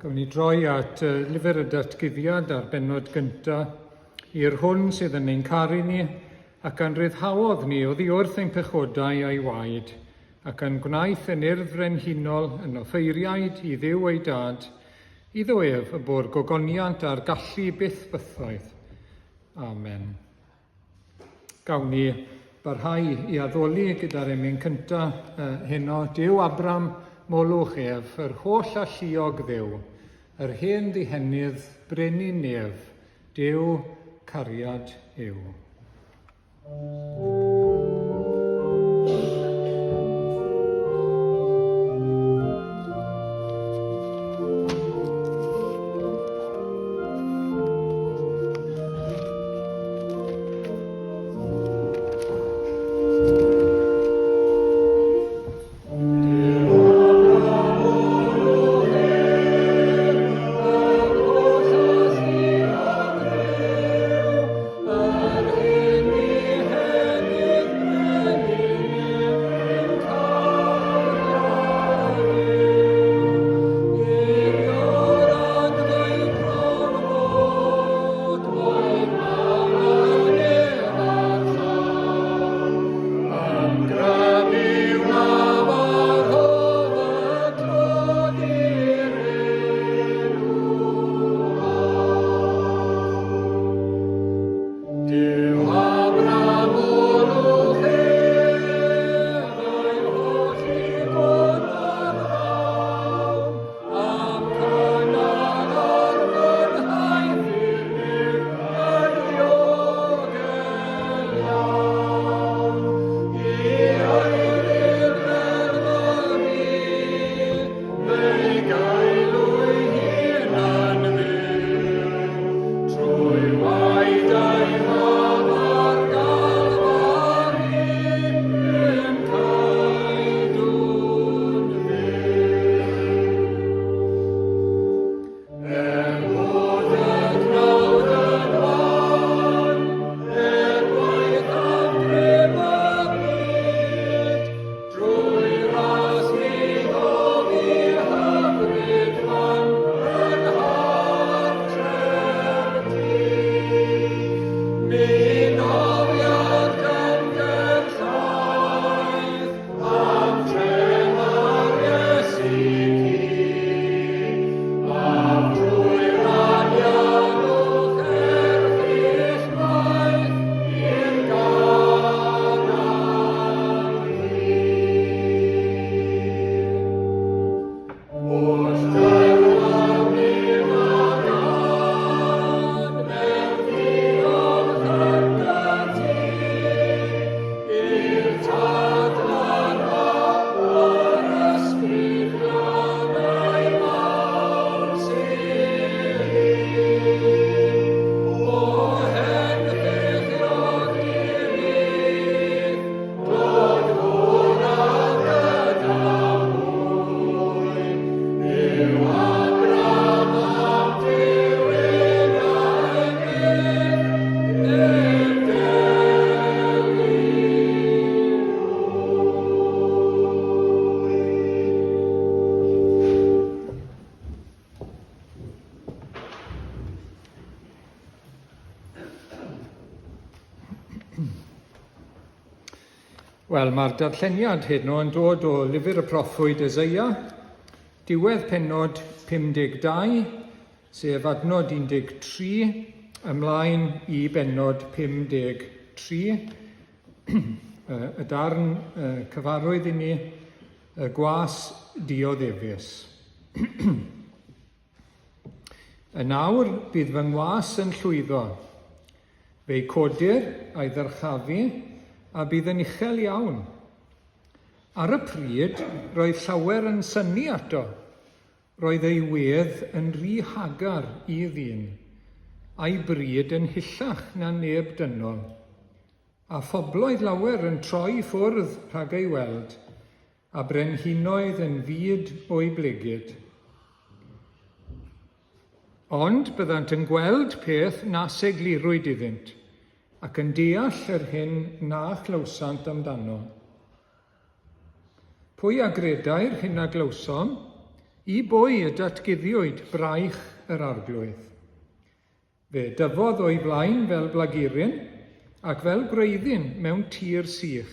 Gawn ni droi at lyfr y datguddiad a'r bennod gyntaf i'r hwn sydd yn ein caru ni ac yn ryddhawodd ni oddi wrth ein pechodau a'i waed ac yn gwnaeth yn urdd frenhinol yn offeiriaid i Dduw ei Dad, iddo ef y bo'r gogoniant a'r gallu byth bythoedd. Amen. Gawn ni barhau i addoli gyda'r emyn cyntaf heno, Duw Abram, molwch ef, yr holl alluog Dduw, yr hen ddihennydd, brenin nef, Duw cariad yw. Wel, mae'r darlleniad hyn yn dod o lyfr y proffwyd Eseia, diwedd pennod 52, sef adnod 13, ymlaen i bennod 53. Y darn cyfarwydd i ni, y gwas dioddefus. Y nawr bydd fy ngwas yn llwyddo, fe'i codir a'i ddyrchafu, a bydd yn uchel iawn. Ar y pryd, roedd llawer yn synnu ato. Roedd ei wedd yn rhy hagar i ddyn, a'i bryd yn hyllach na neb dynol. A phobloedd lawer yn troi ffwrdd rhag ei weld, a brenhinoedd yn fyd o'i blegyd. Ond byddant yn gweld peth nas eglurwyd iddynt, ac yn deall yr hyn na chlywsant amdano. Pwy a gredai'r hyn a glywsom, I bwy y datguddiwyd braich yr arglwydd. Fe dyfodd o'i blaen fel blagurin ac fel gwreiddyn mewn tir sych.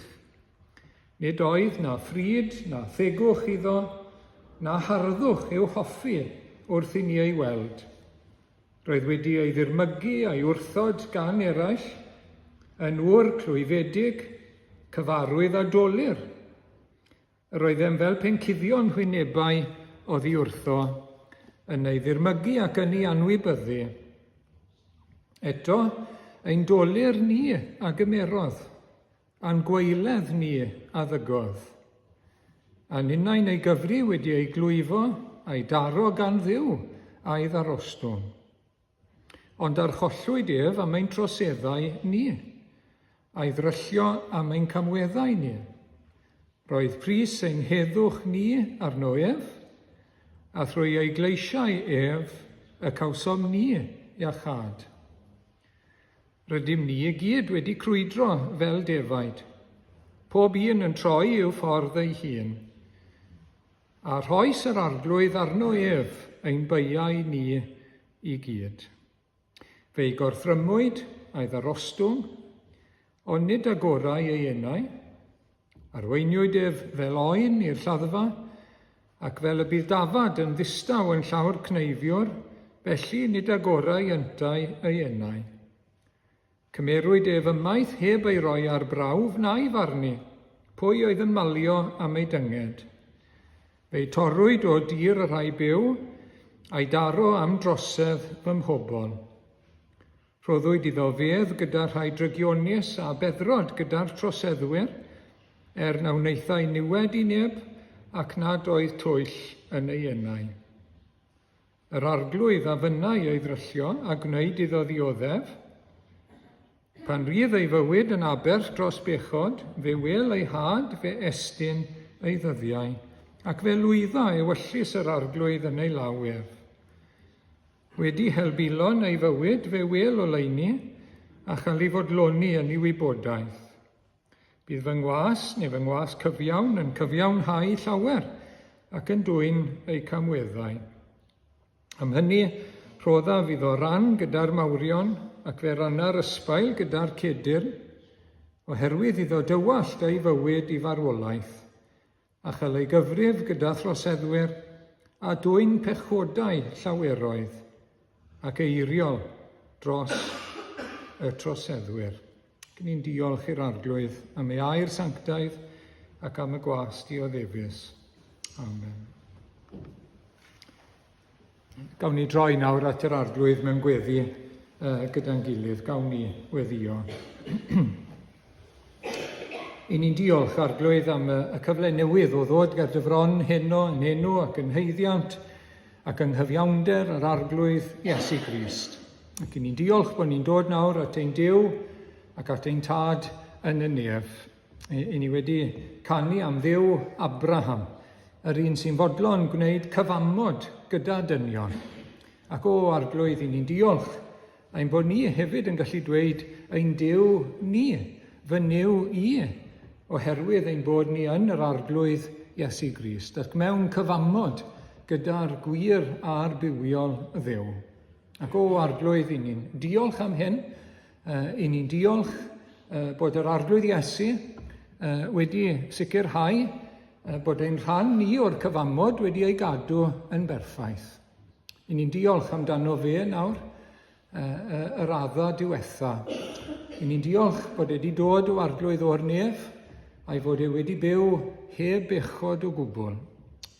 Nid oedd na ffryd na thegwch iddo, na harddwch i'w hoffi wrth i ni ei weld. Roedd wedi ei ddirmygu a'i wrthod gan eraill, yn ŵr clwyfedig, cyfarwydd a dolir. Roeddem fel pencuddion hwynebau oddi wrtho, yn ei ddirmygu ac yn ei anwybyddu. Eto, ein dolir ni a gymerodd, a'n gwaeledd ni a ddygodd. A'n unain ei gyfri wedi ei glwyfo a'i daro gan Dduw a'i ddarostwm. Ond archollwyd ef am ein troseddau ni, a'i ddryllio am ein camweddau ni. Roedd pris ein heddwch ni arno ef, a thrwy ei gleisiau ef y cawsom ni iachad. Rydym ni i gyd wedi crwydro fel defaid, pob un yn troi i'w ffordd ei hun, a rhoes yr arglwydd arno ef ein beiau ni i gyd. Fe'i gorthrymwyd a'i ddarostwm, ond nid agorau ei enau. Arweiniwyd ef fel oen i'r lladdfa, ac fel y bydd dafad yn ddistaw yn llawr cneifiwr, felly nid agorau yntau ei enau. Cymerwyd ef ymaith heb ei roi ar brawf na'i farnu, pwy oedd yn malio am ei dynged. Fe'i torrwyd o dir y rhai byw, a'i daro am drosedd fy mhobol. Rhoddwyd iddo fedd gyda rhai drygionis a beddrod gyda'r troseddwyr, na wnaethai niwed i neb ac nad oedd twyll yn ei enau. Yr arglwydd a fynnau ei ddryllio a gwneud iddo ddioddef. Pan rydd ei fywyd yn aber dros bechod, fe wel ei had fe estyn ei ddyddiau, ac fe lwydda ewyllus yr arglwydd yn ei lawer. Wedi helbulon ei fywyd fe wel o leini a chael ei fodloni yn ei wybodaeth. Bydd fy ngwas neu fy ngwas cyfiawn yn cyfiawnhau llawer ac yn dwyn ei camweddau. Am hynny, rhodda fydd o ran gyda'r mawrion ac fe ranna'r ysbail gyda'r cedr, oherwydd iddo dywallt ei fywyd i farwolaeth, a chael ei gyfrif gyda throseddwyr a dwyn pechodau llaweroedd ac eiriol dros y troseddwyr. Ni'n diolch i'r arglwydd am ei air sanctaidd ac am y gwast dioddefus. Amen. Gawn ni droi nawr at yr arglwydd mewn gweddi gyda'n gilydd. Gawn ni weddio. I ni'n diolch arglwydd am y cyfle newydd o ddod gyda dyfron heno yn enw ac yn heiddiant ac yng nghyfiawnder yr arglwydd Iesu Grist. Ac i ni'n diolch bod ni'n dod nawr at ein Duw ac at ein tad yn y nef. I ni wedi canu am Dduw Abraham, yr un sy'n fodlon gwneud cyfamod gyda dynion. Ac o arglwydd i ni'n diolch ein bod ni hefyd yn gallu dweud ein Duw ni, fy Nuw i, oherwydd ein bod ni yn yr arglwydd Iesu Grist, ac mewn cyfamod gyda'r gwir a'r bywiol Dduw. Ac o arglwydd i ni'n diolch am hyn, i ni'n diolch bod yr arglwydd Iesu wedi sicrhau bod ein rhan ni o'r cyfamod wedi ei gadw yn berffaith. I ni'n diolch amdano fe nawr, yr adda diwetha. I ni'n diolch bod wedi dod o arglwydd o'r nef, a'i fod e wedi byw heb bechod o gwbl.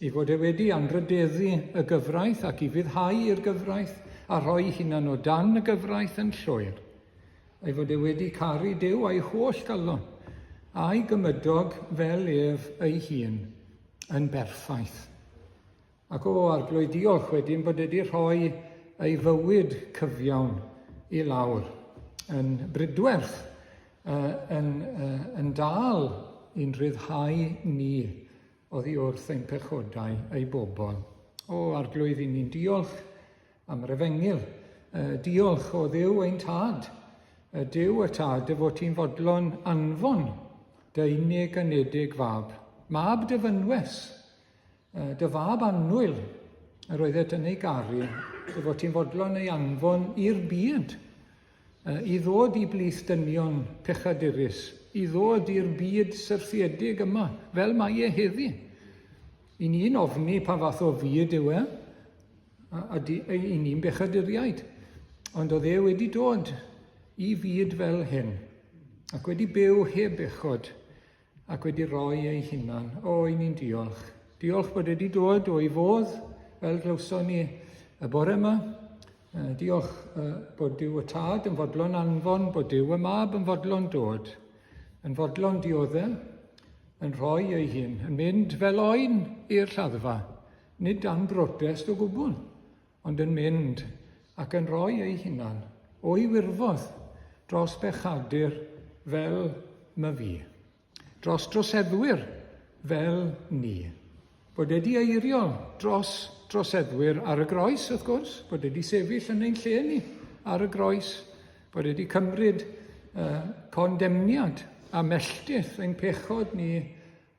I fod e wedi anrydeddu y gyfraith ac i fyddhau i'r gyfraith a rhoi hunan o dan y gyfraith yn llwyr. Ei fod e wedi caru Duw a'i holl galon a'i gymydog fel ef ei hun yn berffaith. Ac o arglwydd diolch wedyn bod wedi rhoi ei fywyd cyfiawn i lawr yn brydwerth, yn dal i'n rhyddhau ni oddi wrth ein pechodau ei bobl. O arglwydd i ni'n diolch am yr efengyl, diolch o Dduw ein tad, y Duw y tad y fod ti'n fodlon anfon dy unig anedig fab, mab dy fynwes, dy fab annwyl roedd e yn ei garu, fod ti'n fodlon ei anfon i'r byd, i ddod i blith dynion pechadurus, i ddod i'r byd syrthiedig yma, fel mae e heddi. I ni'n ofni pa fath o fyd yw e, a i ni'n bechaduriaid. Ond oedd e wedi dod i fyd fel hyn, ac wedi byw heb bechod, ac wedi rhoi ei hunan. O, i ni'n diolch. Diolch bod wedi dod o'i fodd, fel glywson ni y bore yma. Diolch bod Dyw y Tad yn fodlon anfon, bod Dyw y Mab yn fodlon dod, yn fodlon dioddau, yn rhoi ei hun, yn mynd fel oen i'r lladdfa, nid dan brotest o gwbl, ond yn mynd ac yn rhoi ei hunan o'i wirfodd dros bechadur fel my fi, dros droseddwyr fel ni. Bod wedi eiriol droseddwyr ar y groes, wrth gwrs, bod wedi sefyll yn ein lle ni ar y groes, bod wedi cymryd condemniad a melltith ein pechod ni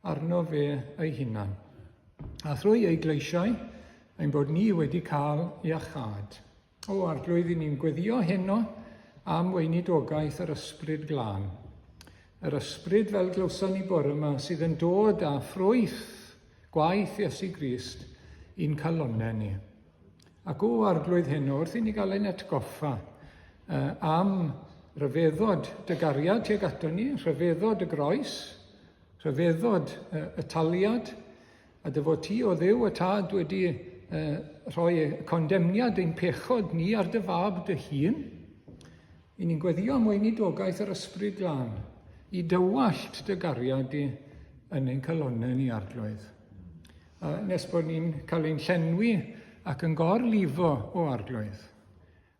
arno fe ei hunan. A thrwy ei gleisiau, ein bod ni wedi cael iachad. O, arglwydd i ni'n gweddio heno am weinidogaeth yr ysbryd glân. Yr ysbryd fel glywson ni bore yma sydd yn dod â ffrwyth gwaith Iesu Grist i'n calonnau ni. Ac o arglwydd heno, wrth i ni gael ein atgoffa am rhyfeddod dy gariad tuag ato ni, rhyfeddod y groes, rhyfeddod y taliad, a dy fod ti o Dduw y Tad wedi rhoi condemniad ein pechod ni ar dy fab dy hun. I ni'n gweddio am weinidogaeth yr ysbryd glân, i dywallt dy gariad i yn ein calonnau ni arglwydd. Nes bod ni'n cael ein llenwi ac yn gorlifo o arglwydd.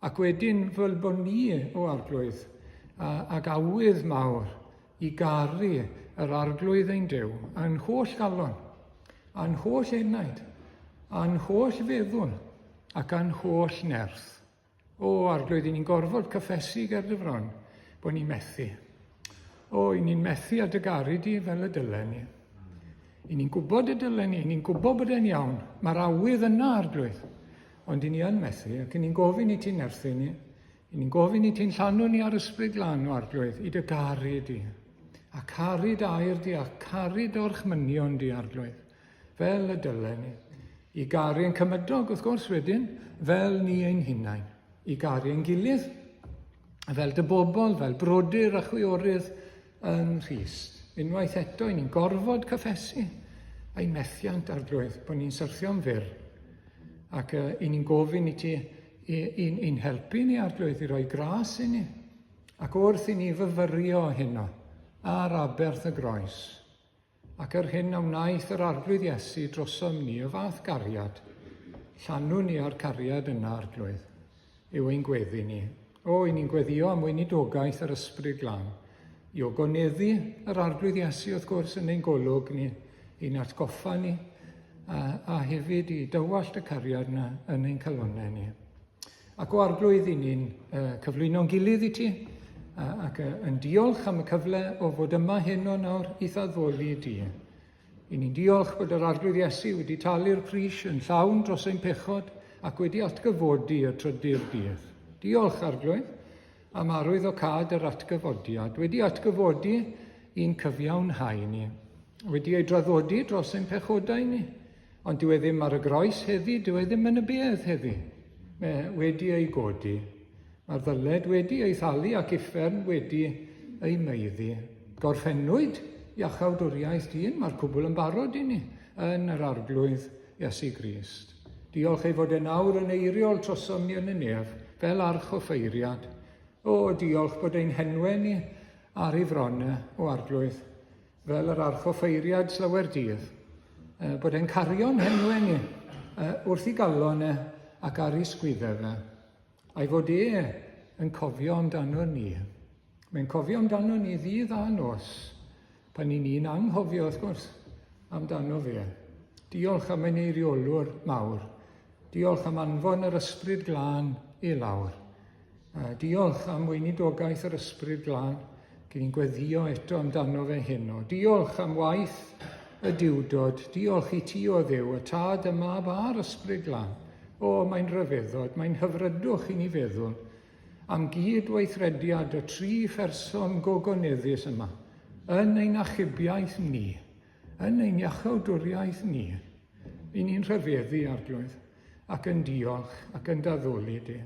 Ac wedyn fel bod ni o arglwydd ag awydd mawr i garu yr arglwydd ein Duw a'n holl galon, a'n holl enaid, a'n holl feddwl ac a'n holl nerth. O arglwydd, i ni'n gorfod cyffesu ger dy fron bod ni'n methu. O, i ni'n methu a dy garu di fel y dylen ni. I ni'n gwybod y dylen ni, i ni'n gwybod bod e'n iawn. Mae'r awydd yna arglwydd. Ond i ni yn methu, ac i ni'n gofyn i ti'n nerthu ni. I ni'n gofyn i ti'n llanw ni ar ysbryd glân o arglwydd, i dy garu di. A caru dy air di, a caru dy orchmynion di arglwydd. Fel y dylen ni. I garu yn cymydog, wrth gwrs wedyn, fel ni ein hunain. I garu ein gilydd, fel dy bobl, fel brodyr a chwiorydd yn Rhist. Unwaith eto, i ni'n gorfod cyffesu a'i methiant arglwydd, bod ni'n syrthio'n fyr. Ac i ni'n gofyn i ti, i'n helpu ni arglwydd, i roi gras i ni. Ac wrth i ni fyfyrio hynno ar aberth y groes. Ac yr hyn a wnaeth yr arglwydd Iesu drosom ni, y fath gariad. Llanw ni ar cariad yna arglwydd, yw ein gweddi ni. O, i ni'n gweddio am weinidogaeth yr ysbryd glân. I ogoneddu yr arglwydd Iesu wrth gwrs yn ein golwg ni, i'n atgoffa ni, a hefyd i dywallt y cariad yna yn ein calonnau ni. Ac o arglwydd i ni'n cyflwyno'n gilydd i ti, ac yn diolch am y cyfle o fod yma heno nawr i ddaddoli di. I ni'n diolch bod yr arglwydd Iesu wedi talu'r pris yn llawn dros ein pechod ac wedi atgyfodi y trydydd dydd. Diolch arglwydd am arwydd o cad yr atgyfodiad, wedi atgyfodi i'n cyfiawnhau ni, wedi ei draddodi dros ein pechodau ni, ond dyw e ddim ar y groes heddi, dyw e ddim yn y bedd heddi. Wedi ei godi. Mae'r ddyled wedi ei thalu ac uffern wedi ei meiddi. Gorffennwyd iachawdwriaeth dyn, mae'r cwbl yn barod i ni yn yr arglwydd Iesu Grist. Diolch ei fod e nawr yn eiriol trosom ni yn y nef, fel arch o ffeiriad. O, diolch bod ein henwe ni ar ei fronau o arglwydd, fel yr arch o ffeiriad slawer dydd. Bod e'n cario'n henwe ni wrth i galon ac ar ei sgwyddau fe. A'i fod yn cofio amdano ni. Mae'n cofio amdano ni ddydd a nos, pan i ni'n anghofio, wrth gwrs, amdano fe. Diolch am ein eiriolwr mawr. Diolch am anfon yr ysbryd glân i lawr. Diolch am weinidogaeth yr ysbryd glân, gyda'n gweddio eto amdano fe heno. Diolch am waith y diwdod. Diolch i ti o Dduw, y tad, y mab a'r ysbryd glân. Mae'n rhyfeddod, mae'n hyfrydwch i ni feddwl am gydweithrediad y tri pherson gogoneddus yma, yn ein achubiaeth ni, yn ein iachawdwriaeth ni. I ni'n rhyfeddu, Arglwydd, ac yn diolch, ac yn daddoli di.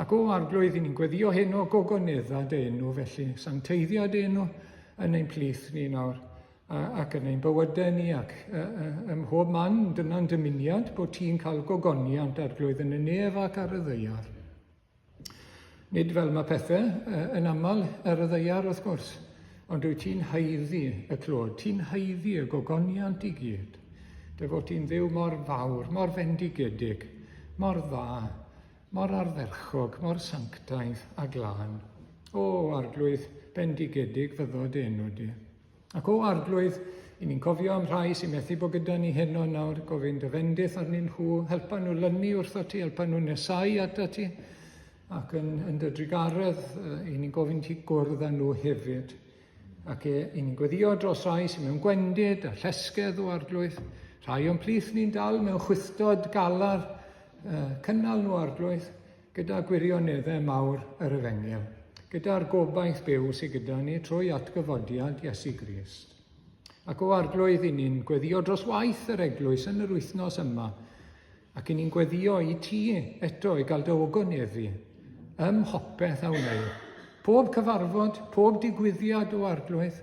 Ac o Arglwydd, i ni'n gweddio hyn o gogoneddad enw, felly sancteiddiad enw yn ein plith ni nawr, ac yn ein bywydau ni, ac ym mhob man, dyna'n dymuniad bod ti'n cael gogoniant, Arglwydd, yn y nef ac ar y ddeiar. Nid fel mae pethau yn aml ar y ddeiar, wrth gwrs, ond wyt ti'n haeddu y clod, ti'n haeddu y gogoniant i gyd. Dy fod ti'n Dduw mor fawr, mor fendigedig, mor dda, mor ardderchog, mor sanctaidd a glân. O Arglwydd, bendigedig fyddod enw di. Ac o Arglwydd, i ni'n cofio am rhai sy'n methu bod gyda ni heno nawr, gofyn dy fendith arnyn nhw, helpa nhw lynu wrtho ti, helpa nhw nesau ata ti, ac yn dy drigaredd, i ni'n gofyn ti gwrdd â nhw hefyd. Ac i ni'n gweddio dros rai sy'n mewn gwendid a llesgedd o Arglwydd. Rhai o'n plith ni'n dal mewn chwythdod galar, cynnal nhw Arglwydd, gyda gwirioneddau mawr yr Efengel, gyda'r gobaith byw sydd gyda ni trwy atgyfodiad Iesu Grist. Ac o Arglwydd, i ni'n gweddio dros waith yr eglwys yn yr wythnos yma, ac i ni'n gweddio i ti eto i gael dy ogoneddu ym mhopeth a wneud. Pob cyfarfod, pob digwyddiad o Arglwydd,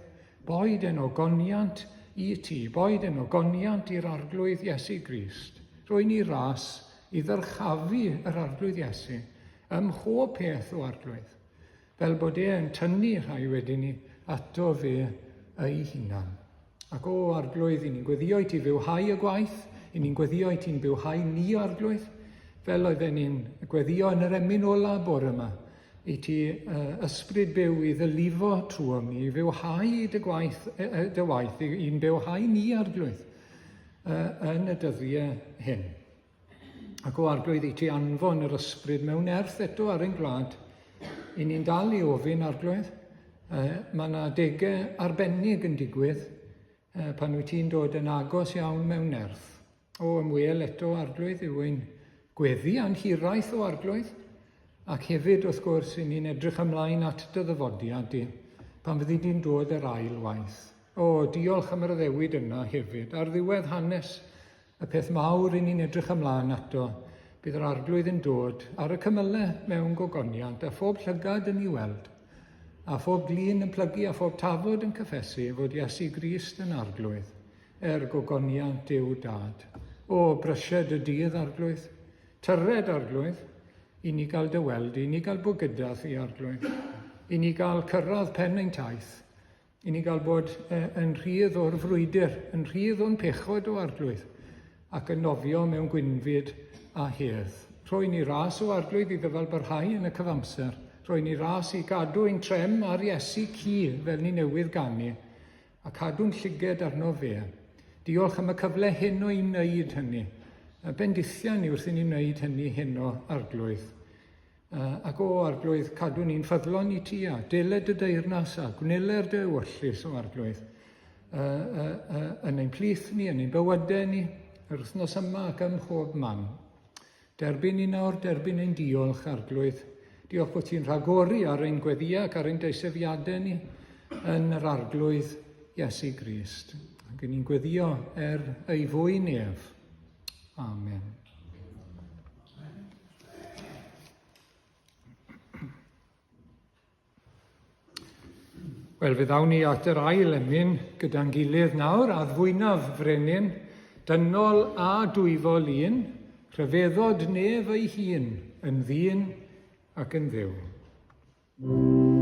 boed yn ogoniant i ti, boed yn ogoniant i'r Arglwydd Iesu Grist. Rwy'n ni ras i ddyrchafu yr Arglwydd Iesu ym mhob peth o Arglwydd, fel bod e'n tynnu rhai wedyn ni ato fe ei hunan. Ac o Arglwydd, i ni'n gweddio i ti fywhau y gwaith, i ni'n gweddio i ti'n bywhau ni Arglwydd, fel oedden ni'n gweddio yn yr emyn ola bore yma, i ti ysbryd byw i ddylifo trwy ni, i fywhau dy waith, i'n bywhau ni Arglwydd yn y dyddiau hyn. Ac o Arglwydd, i ti anfon yr ysbryd mewn erth eto ar ein gwlad, i ni'n dal i ofyn Arglwydd. Mae yna degau arbennig yn digwydd pan wyt ti'n dod yn agos iawn mewn erth. O ymwel eto Arglwydd yw ein gweddi anhiraeth o Arglwydd, ac hefyd wrth gwrs i ni'n edrych ymlaen at dy ddyfodiad di, pan fyddi di'n dod yr ail waith. O, diolch am yr addewid yna hefyd. Ar ddiwedd hanes, y peth mawr i ni'n edrych ymlaen ato, bydd yr Arglwydd yn dod ar y cymylau mewn gogoniant, a phob llygad yn ei weld, a phob glin yn plygu, a phob tafod yn cyffesu fod Iesu Grist yn Arglwydd, gogoniant Duw Dad. O, brysied y dydd Arglwydd, tyred Arglwydd, i ni gael dy weld, i ni gael bod gyda thi Arglwydd, i ni gael cyrraedd pen ein taith, i ni gael bod yn rhydd o'r frwydr, yn rhydd o'n pechod o Arglwydd, ac yn nofio mewn gwynfyd a hedd. Rwy'n ni ras o Arglwydd i ddyfal barhau yn y cyfamser, rwy'n ni ras i gadw ein trem ar Iesu ci fel ni newydd ganu, a cadw'n llyged arno fe. Diolch am y cyfle heno i wneud hynny. Bendithiau ni wrth i ni wneud hynny heno Arglwydd. Ac o Arglwydd, cadw ni'n ffyddlon i ti a deled y deyrnas a gwneler dy ewyllus o Arglwydd. Yn ein plith ni, yn ein bywydau ni, yr wythnos yma ac ym mhob man. Derbyn ni nawr, derbyn ein diolch Arglwydd. Diolch bod ti'n rhagori ar ein gweddiau ac ar ein deisefiadau ni yn yr Arglwydd Iesu Grist. Ac ni'n gweddio ei fwy nef. Amen. Wel, fe ddawn ni at yr ail emyn gyda'n gilydd nawr, a ddwynaf frenin, dynol a dwyfol un, rhyfeddod nef ei hun, yn ddyn ac yn dduw. Alleluia.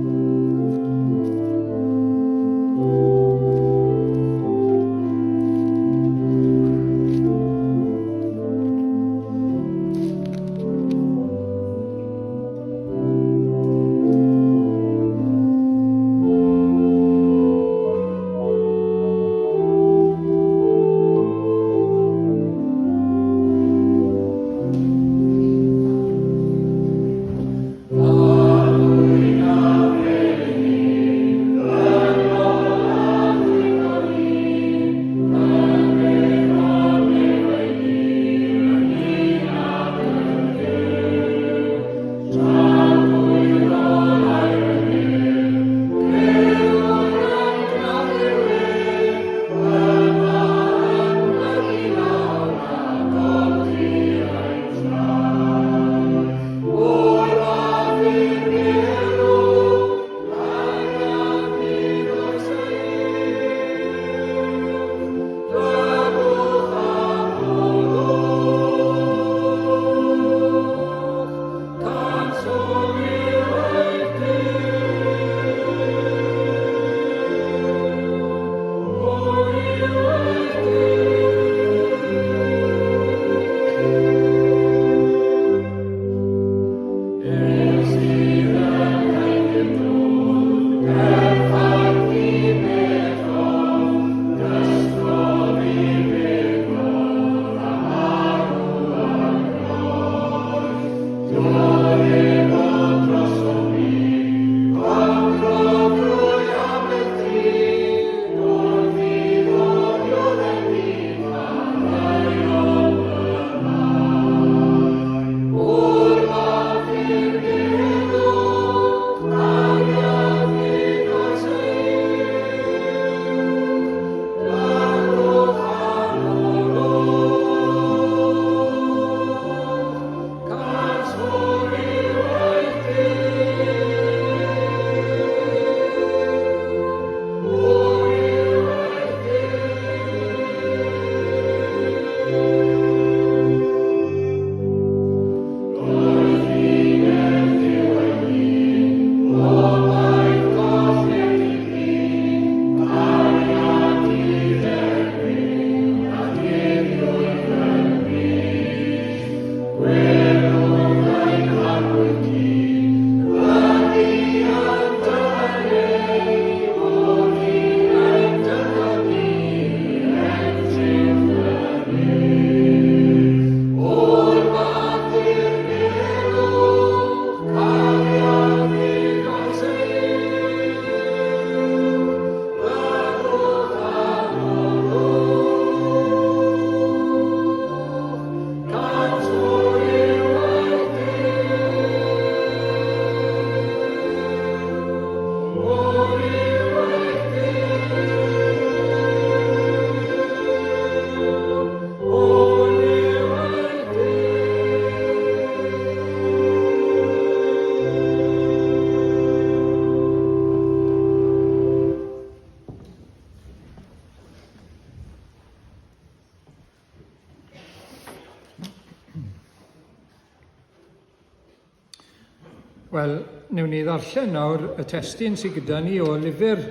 Wel, newn ni ddarllen nawr y testun sydd gyda ni o lyfr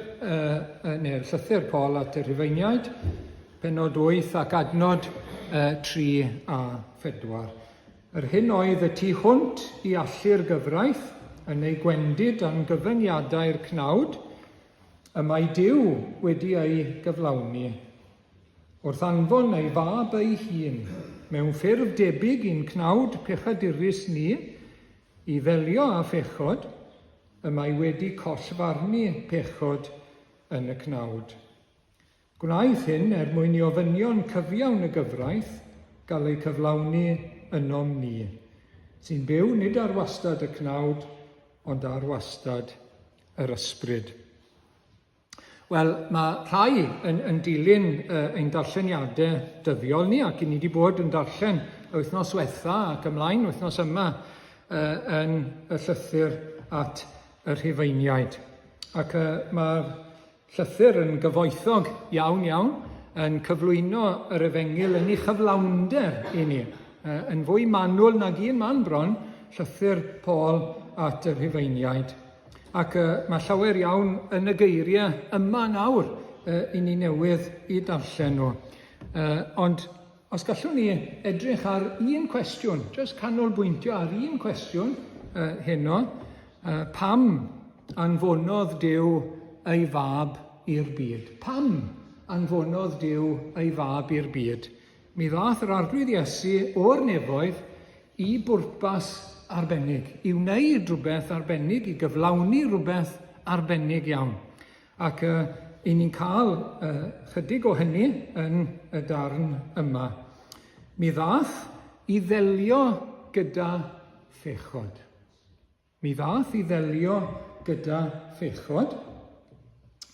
neu'r llythyr Paul at y Rhufeiniaid, pennod 8 ac adnod 3 a 4. Yr hyn oedd y tu hwnt i allu'r gyfraith yn ei gwendid am gyfyniadau'r cnawd, y mae Duw wedi ei gyflawni, wrth anfon ei fab ei hun, mewn ffurf debyg i'n cnawd pechadurus ni, i ddelio â phechod, y mae wedi collfarnu pechod yn y cnawd. Gwnaeth hyn mwyn i ofynion cyfiawn y gyfraith gael ei cyflawni ynom ni, sy'n byw nid ar wastad y cnawd, ond ar wastad yr ysbryd. Wel, mae rhai yn dilyn ein darlleniadau dyddiol ni, ac i ni wedi bod yn darllen y wythnos diwetha ac ymlaen wythnos yma yn y llythyr at y Rhufeiniaid. Ac mae'r llythyr yn gyfoethog iawn, yn cyflwyno yr Efengil yn ei chyflawnder i ni. Yn fwy manwl nag un man bron, llythyr Paul at y Rhufeiniaid. Ac mae llawer iawn yn y geiriau yma nawr i ni newydd i darllen nhw. Ond os gallwn ni edrych ar un cwestiwn, jyst canolbwyntio ar un cwestiwn heno, pam anfonodd Duw ei fab i'r byd? Pam anfonodd Duw ei fab i'r byd? Mi ddaeth yr arglwydd Iesu o'r nefoedd i bwrpas arbennig, i wneud rhywbeth arbennig, i gyflawni rhywbeth arbennig iawn. Ac i ni'n cael chydig o hynny yn y darn yma. Mi ddaeth i ddelio gyda phechod. Mi ddaeth i ddelio gyda phechod,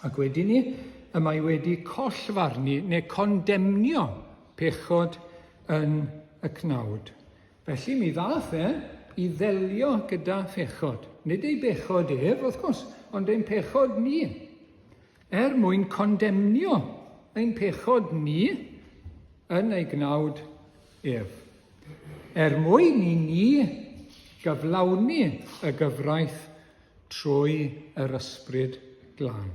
ac wedyn ni, y mae wedi collfarnu neu condemnio pechod yn y cnawd. Felly mi ddaeth i ddelio gyda phechod. Nid ei bechod wrth gwrs, ond ein pechod ni. Mwyn condemnio ein pechod ni yn ei gnawd ef. Mwyn i ni gyflawni y gyfraith trwy yr ysbryd glân.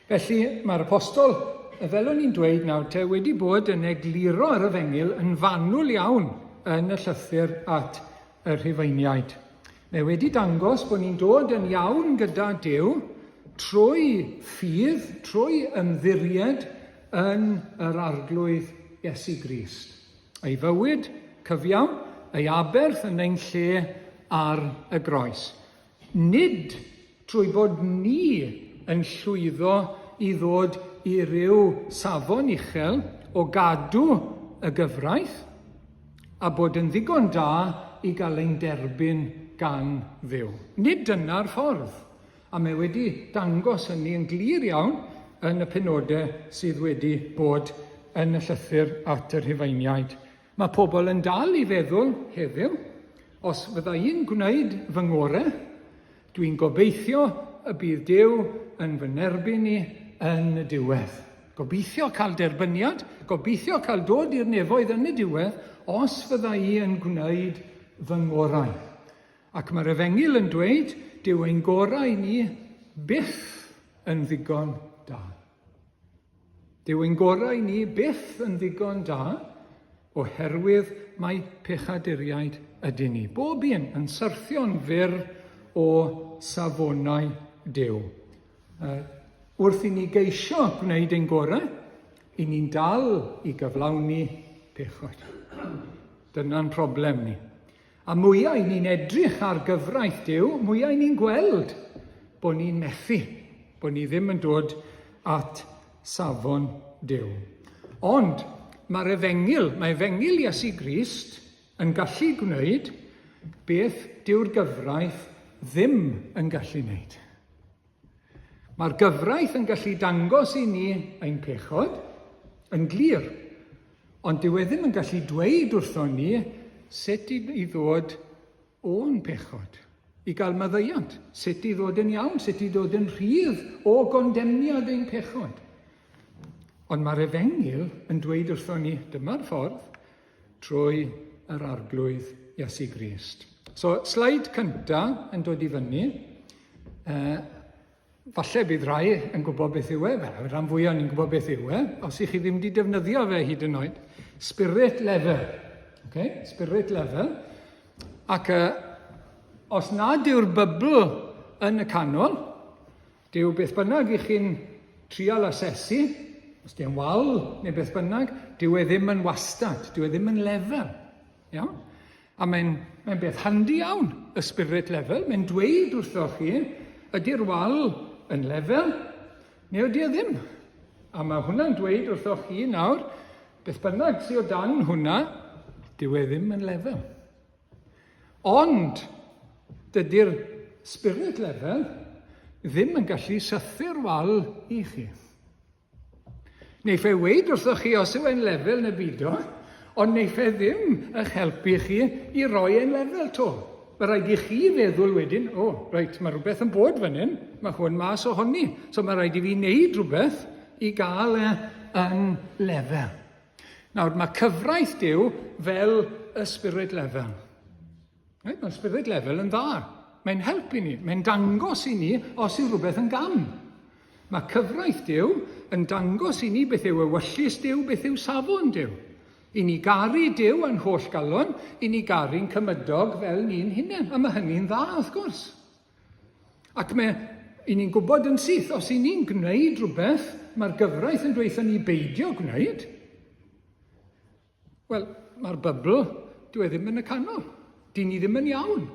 Felly mae'r apostol, fel o'n i'n dweud nawr, wedi bod yn egluro yr Efengil yn fanwl iawn yn y llythyr at y Rhufeiniaid. Mae wedi dangos bod ni'n dod yn iawn gyda Duw trwy ffydd, trwy ymddiried yn yr arglwydd Iesu Grist. Ei fywyd cyfiawn, ei aberth yn ein lle ar y groes. Nid trwy bod ni yn llwyddo i ddod i ryw safon uchel o gadw y gyfraith, a bod yn ddigon da i gael ein derbyn gan Dduw. Nid dyna'r ffordd. A mae wedi dangos hynny yn glir iawn yn y penodau sydd wedi bod yn y llythyr at yr Rhufeiniaid. Mae pobl yn dal i feddwl heddiw, os fydda i'n gwneud fy ngorau, dwi'n gobeithio y bydd Duw yn fy nerbyn ni yn y diwedd. Gobeithio cael derbyniad, gobeithio cael dod i'r nefoedd yn y diwedd, os fydda i yn gwneud fy ngorau. Ac mae'r Efengil yn dweud, dyw ein gorau ni byth yn ddigon da. Dyw ein gorau ni byth yn ddigon da, oherwydd mae pechaduriaid ydyn ni. Bob un yn syrthio'n fyr o safonau Duw. Wrth i ni geisio gwneud ein gorau, i ni'n dal i gyflawni pechod. Dyna'n problem ni. A mwyaf i ni'n edrych ar gyfraith Duw, mwyaf i ni'n gweld bod ni'n methu, bod ni ddim yn dod at safon Duw. Ond mae Efengil Iesu Grist yn gallu gwneud beth dyw'r gyfraith ddim yn gallu wneud. Mae'r gyfraith yn gallu dangos i ni ein pechod yn glir, ond dyw e ddim yn gallu dweud wrthon ni sut i ddod o'n pechod, i gael maddeuant, sut i ddod yn iawn, sut i ddod yn rhydd o gondemniad ein pechod. Ond mae'r Efengil yn dweud wrthon ni, dyma'r ffordd, trwy yr arglwydd Iesu Grist. So, slaid cynta yn dod i fyny. Falle bydd rai yn gwybod beth yw e, rhan fwyaf ni'n gwybod beth yw e, os ych chi ddim wedi defnyddio fe hyd yn oed. Spirit level. Okay? Spirit level. Ac os nad yw'r bybl yn y canol, dyw beth bynnag i chi'n trial asesu, os di'n wal neu beth bynnag, dyw e ddim yn wastad, dyw e ddim yn lefel. Iawn? A mae'n beth handi iawn, y spirit level. Mae'n dweud wrthoch chi, ydy'r wal yn lefel, neu ydy e ddim. A mae hwnna'n dweud wrthoch chi nawr, beth bynnag sydd o dan hwnna, dyw e ddim yn lefel. Ond, dydy'r spirit level ddim yn gallu sythu'r wal i chi. Neiff e weid wrthoch chi os yw e'n lefel neu beidio, ond neiff e ddim eich helpu chi i roi e'n lefel to. Mae rhaid i chi feddwl wedyn, reit, mae rhywbeth yn bod fan hyn, mae hwn mas ohoni. So mae rhaid i fi wneud rhywbeth i gael yn lefel. Nawr, mae cyfraith Duw fel y spirit level. Mae'r spirit level yn dda. Mae'n helpu ni, mae'n dangos i ni os yw rhywbeth yn gam. Mae cyfraith Duw yn dangos i ni beth yw ewyllus Duw, beth yw safon Duw. I ni garu Duw yn holl galon, i ni garu'n cymydog fel ni'n hunain. A mae hynny'n dda, wrth gwrs. Ac i ni'n gwybod yn syth, os i ni'n gwneud rhywbeth, mae'r gyfraith yn dweud ni beidio gwneud. Wel, mae'r bybl, dyw e ddim yn y canol. Di ni ddim yn iawn.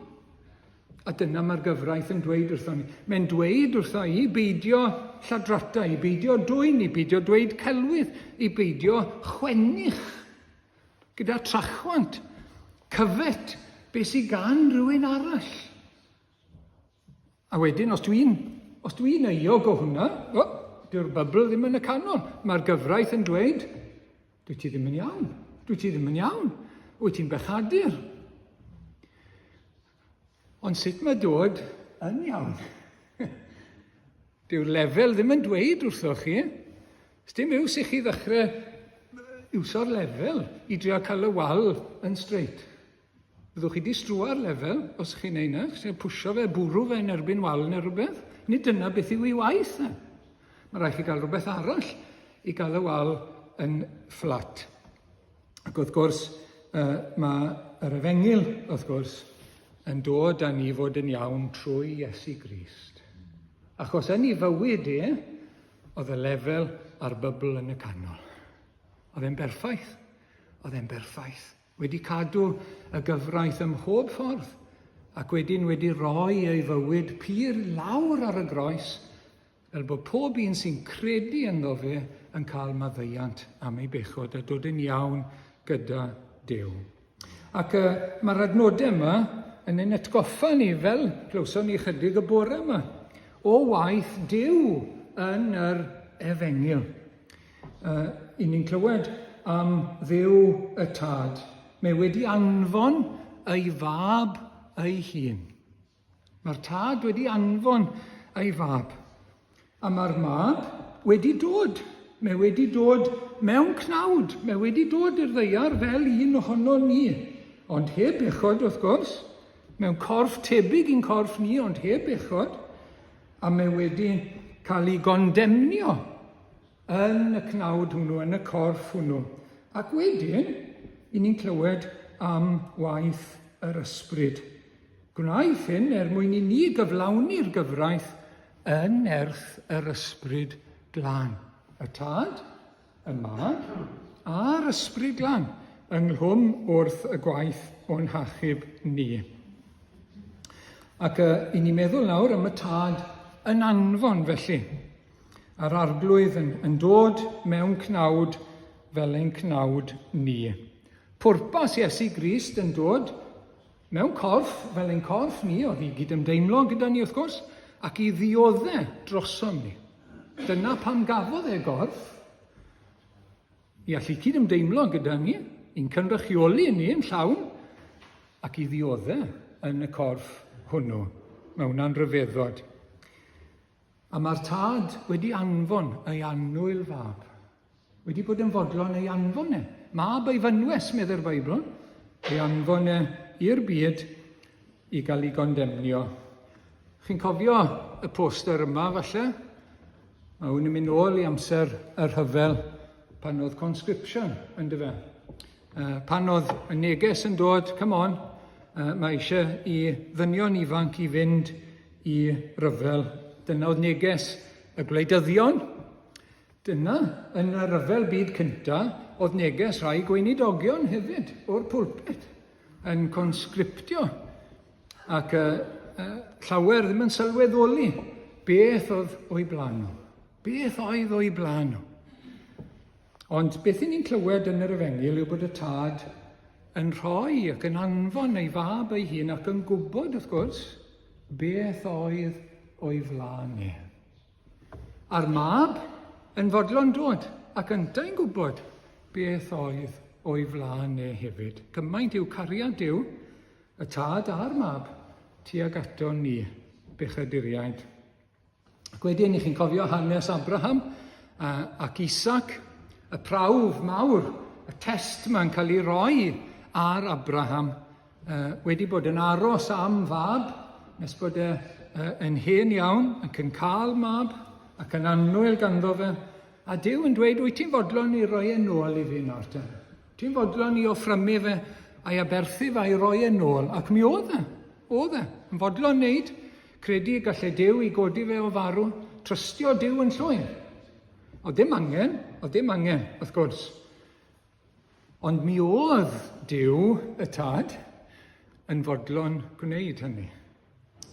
A dyna mae'r gyfraith yn dweud wrtho ni. Mae'n dweud wrtho i beidio lladrata, i beidio dwyn, i beidio dweud celwydd, i beidio chwennych. Gyda trachwant, cyfet, beth sy'n gan rhywun arall. A wedyn, os dwi'n euog o hwnna, dyw'r bybl ddim yn y canol. Mae'r gyfraith yn dweud, dwi ti ddim yn iawn, dwi ti ddim yn iawn, wyt ti'n bechadur. Ond sut mae dod yn iawn? Dyw'r lefel ddim yn dweud wrthoch chi. Sdim yw sy'ch chi ddechrau iwso'r lefel i drio cael y wal yn straight. Byddwch chi di strwa'r lefel, os chi'n neud yna, chi'n pwysio fe, bwrw fe yn erbyn wal neu rhywbeth. Nid dyna beth yw ei waith. Mae rhaid chi gael rhywbeth arall i gael y wal yn fflat. Ac wrth gwrs, mae yr efengil, wrth gwrs, yn dod â ni fod yn iawn trwy Iesu Grist. Achos yn ei fywyd oedd y lefel a'r bybl yn y canol. Oedd e'n berffaith. Oedd e'n berffaith. Wedi cadw y gyfraith ym mhob ffordd, ac wedyn wedi rhoi ei fywyd pur lawr ar y groes, fel bod pob un sy'n credu ynddo fe yn cael maddeuant am ei bechod a dod yn iawn gyda Duw. Ac mae'r adnodau yma yn ein atgoffa ni, fel glywson ni chydig y bore yma, o waith Duw yn yr efengil. I ni'n clywed am Dduw y Tad. Mae wedi anfon ei fab ei hun. Mae'r Tad wedi anfon ei fab. A mae'r mab wedi dod. Mae wedi dod mewn cnawd. Mae wedi dod i'r ddeiar fel un ohono ni. Ond heb bechod, wrth gwrs. Mewn corff tebyg i'n corff ni, ond heb bechod. A mae wedi cael ei gondemnio yn y cnawd hwnnw, yn y corff hwnnw. Ac wedyn, i ni'n clywed am waith yr ysbryd. Gwnaeth hyn mwyn i ni gyflawni'r gyfraith yn erth yr ysbryd glân. Y Tad, y Mab, a'r ysbryd glân, ynghlwm wrth y gwaith o'n hachub ni. Ac i ni meddwl nawr am y Tad yn anfon felly. A'r arglwydd yn dod mewn cnawd fel ein cnawd ni. Pwrpas Iesu Grist yn dod mewn corff fel ein corff ni, oedd i gydymdeimlo gyda ni wrth gwrs, ac i ddioddau drosom ni. Dyna pam gafodd e gorff, i allu cydymdeimlo gyda ni, i'n cynrychioli ni yn llawn, ac i ddioddau yn y corff hwnnw. Mae hwnna'n ryfeddod. A mae'r Tad wedi anfon ei annwyl fab. Wedi bod yn fodlon ei anfon e. Mab ei fynwes, medde'r Beibl, ei anfon e i'r byd i gael ei gondemnio. Chi'n cofio y poster yma falle? Mae hwn yn mynd nôl i amser yr rhyfel pan oedd conscription yn dyfa. Pan oedd y neges yn dod, come on, mae eisiau i ddynion ifanc i fynd i ryfel. Dyna oedd neges y gwleidyddion. Dyna, yn y ryfel byd cyntaf, oedd neges rhai gweinidogion hefyd o'r pwlpit yn conscriptio. Ac llawer ddim yn sylweddoli beth oedd o'i blaen nhw. Beth oedd o'i blaen nhw. Ond beth i ni'n clywed yn yr Efengyl yw bod y tad yn rhoi ac yn anfon ei fab ei hun ac yn gwybod, wrth gwrs, beth oedd o'i flaen e. A'r mab yn fodlon dod ac yntau'n gwybod beth oedd o'i flaen e hefyd. Cymaint yw cariad Duw, y tad a'r mab, tuag ato ni, bechaduriaid. Ac wedyn, i chi'n cofio hanes Abraham ac Isaac, y prawf mawr, y test yma'n cael ei roi ar Abraham, wedi bod yn aros am fab, nes bod yn hen iawn, ac yn cael mab, ac yn annwyl ganddo fe. A Duw yn dweud, wyt ti'n fodlon i roi e nôl i fi nawr te? Ti'n fodlon i offrymu fe a'i aberthu fe a'i roi e nôl? Ac mi oedd e, yn fodlon wneud, credu gallai Duw i godi fe o farw, trystio Duw yn llwyr. O ddim angen, wrth gwrs. Ond mi oedd Duw, y tad, yn fodlon gwneud hynny.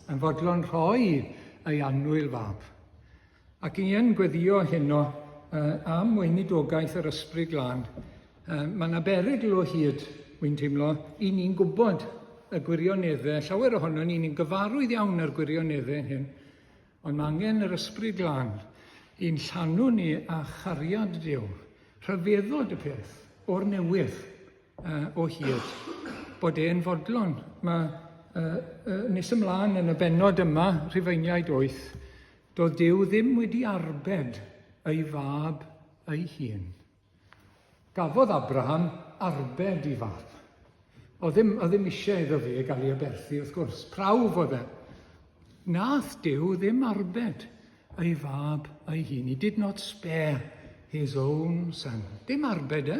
Yn fodlon rhoi ei annwyl fab. Ac i yn gweddio heno am weinidogaeth yr Ysbryd Glân, mae yna berygl o hyd, wy'n teimlo, i ni'n gwybod y gwirioneddau, llawer ohono ni'n gyfarwydd iawn ar gwirioneddau hyn, ond mae angen yr Ysbryd Glân i'n llanw ni a chariad Duw, rhyfeddod y peth o'r newydd o hyd, bod e'n fodlon. Mae nes ymlaen yn y bennod yma, Rhufeiniaid 8, doedd Duw ddim wedi arbed ei fab ei hun. Gafodd Abraham arbed ei fab. O ddim eisiau iddo fe gael ei aberthu, wrth gwrs. Prawf oedd e. Nath Duw ddim arbed ei fab ei hun. He did not spare his own son. Dim arbed e,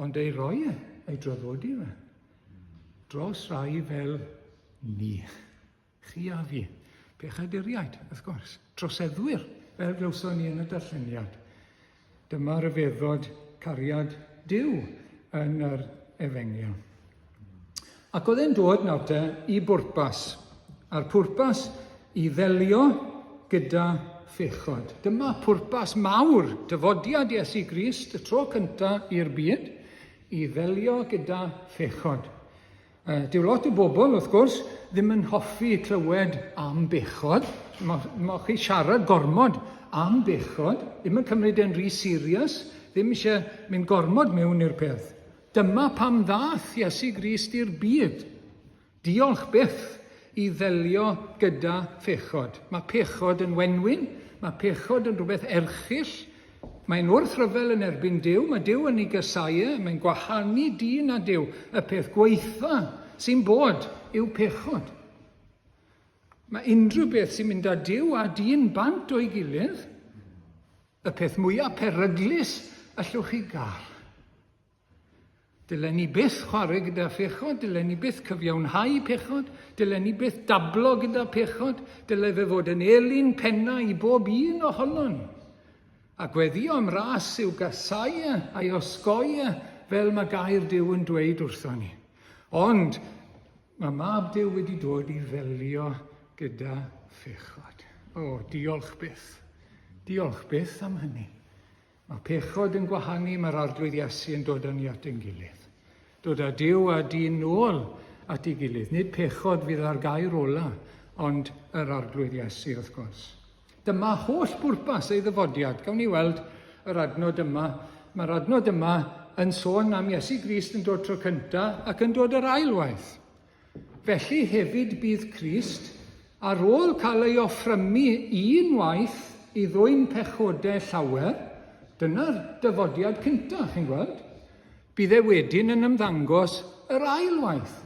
ond ei roi e, ei draddodi fe. Dros rai fel ni. Chi a fi. Pechaduriaid, wrth gwrs. Troseddwyr, fel glywson ni yn y darlleniad. Dyma'r yfeddod cariad Duw yn yr Efengyl. Ac oedd e'n dod nawr te i bwrpas. A'r pwrpas i ddelio gyda phechod. Dyma pwrpas mawr, dyfodiad Iesu Grist, y tro cyntaf i'r byd, i ddelio gyda phechod. Dyw lot o bobl, wrth gwrs, ddim yn hoffi clywed am bechod. Mae chi siarad gormod am bechod, ddim yn cymryd e'n rhy serious, ddim eisiau mynd gormod mewn i'r peth. Dyma pam ddath Iesu Grist i'r byd. Diolch byth i ddelio gyda phechod. Mae phechod yn wenwyn, mae phechod yn rhywbeth erchyll, mae'n wrthryfel yn erbyn Duw, mae Duw yn ei gysau, mae'n gwahanu dyn a Duw. Y peth gweitha sy'n bod yw phechod. Mae unrhyw beth sy'n mynd â Duw a dyn bant o'i gilydd, y peth mwyaf peryglus allwch chi gael. Dylen ni byth chwarae gyda phechod, dylen ni byth cyfiawnhau phechod, dylen ni byth dablo gyda phechod, dylen fe fod yn elin penna i bob un ohonon. A gweddio am ras yw gasau a'i osgoi fel mae gair Duw yn dweud wrtho ni. Ond mae mab Duw wedi dod i ddelio gyda phechod. O, diolch byth. Diolch byth am hynny. Mae pechod yn gwahanu, mae'r arglwydd Iesu yn dod â ni at ein gilydd. Dod â Duw a dyn nôl at ei gilydd. Nid pechod fydd ar gair ola, ond yr arglwydd Iesu wrth gwrs. Dyma holl bwrpas ei ddyfodiad. Gawn ni weld yr adnod yma. Mae'r adnod yma yn sôn am Iesu Grist yn dod tro cyntaf ac yn dod yr ailwaith. Felly hefyd bydd Crist, ar ôl cael ei offrymu unwaith i ddwyn pechodau llawer, dyna'r dyfodiad cyntaf, chi'n gweld? Bydd e wedyn yn ymddangos yr ailwaith.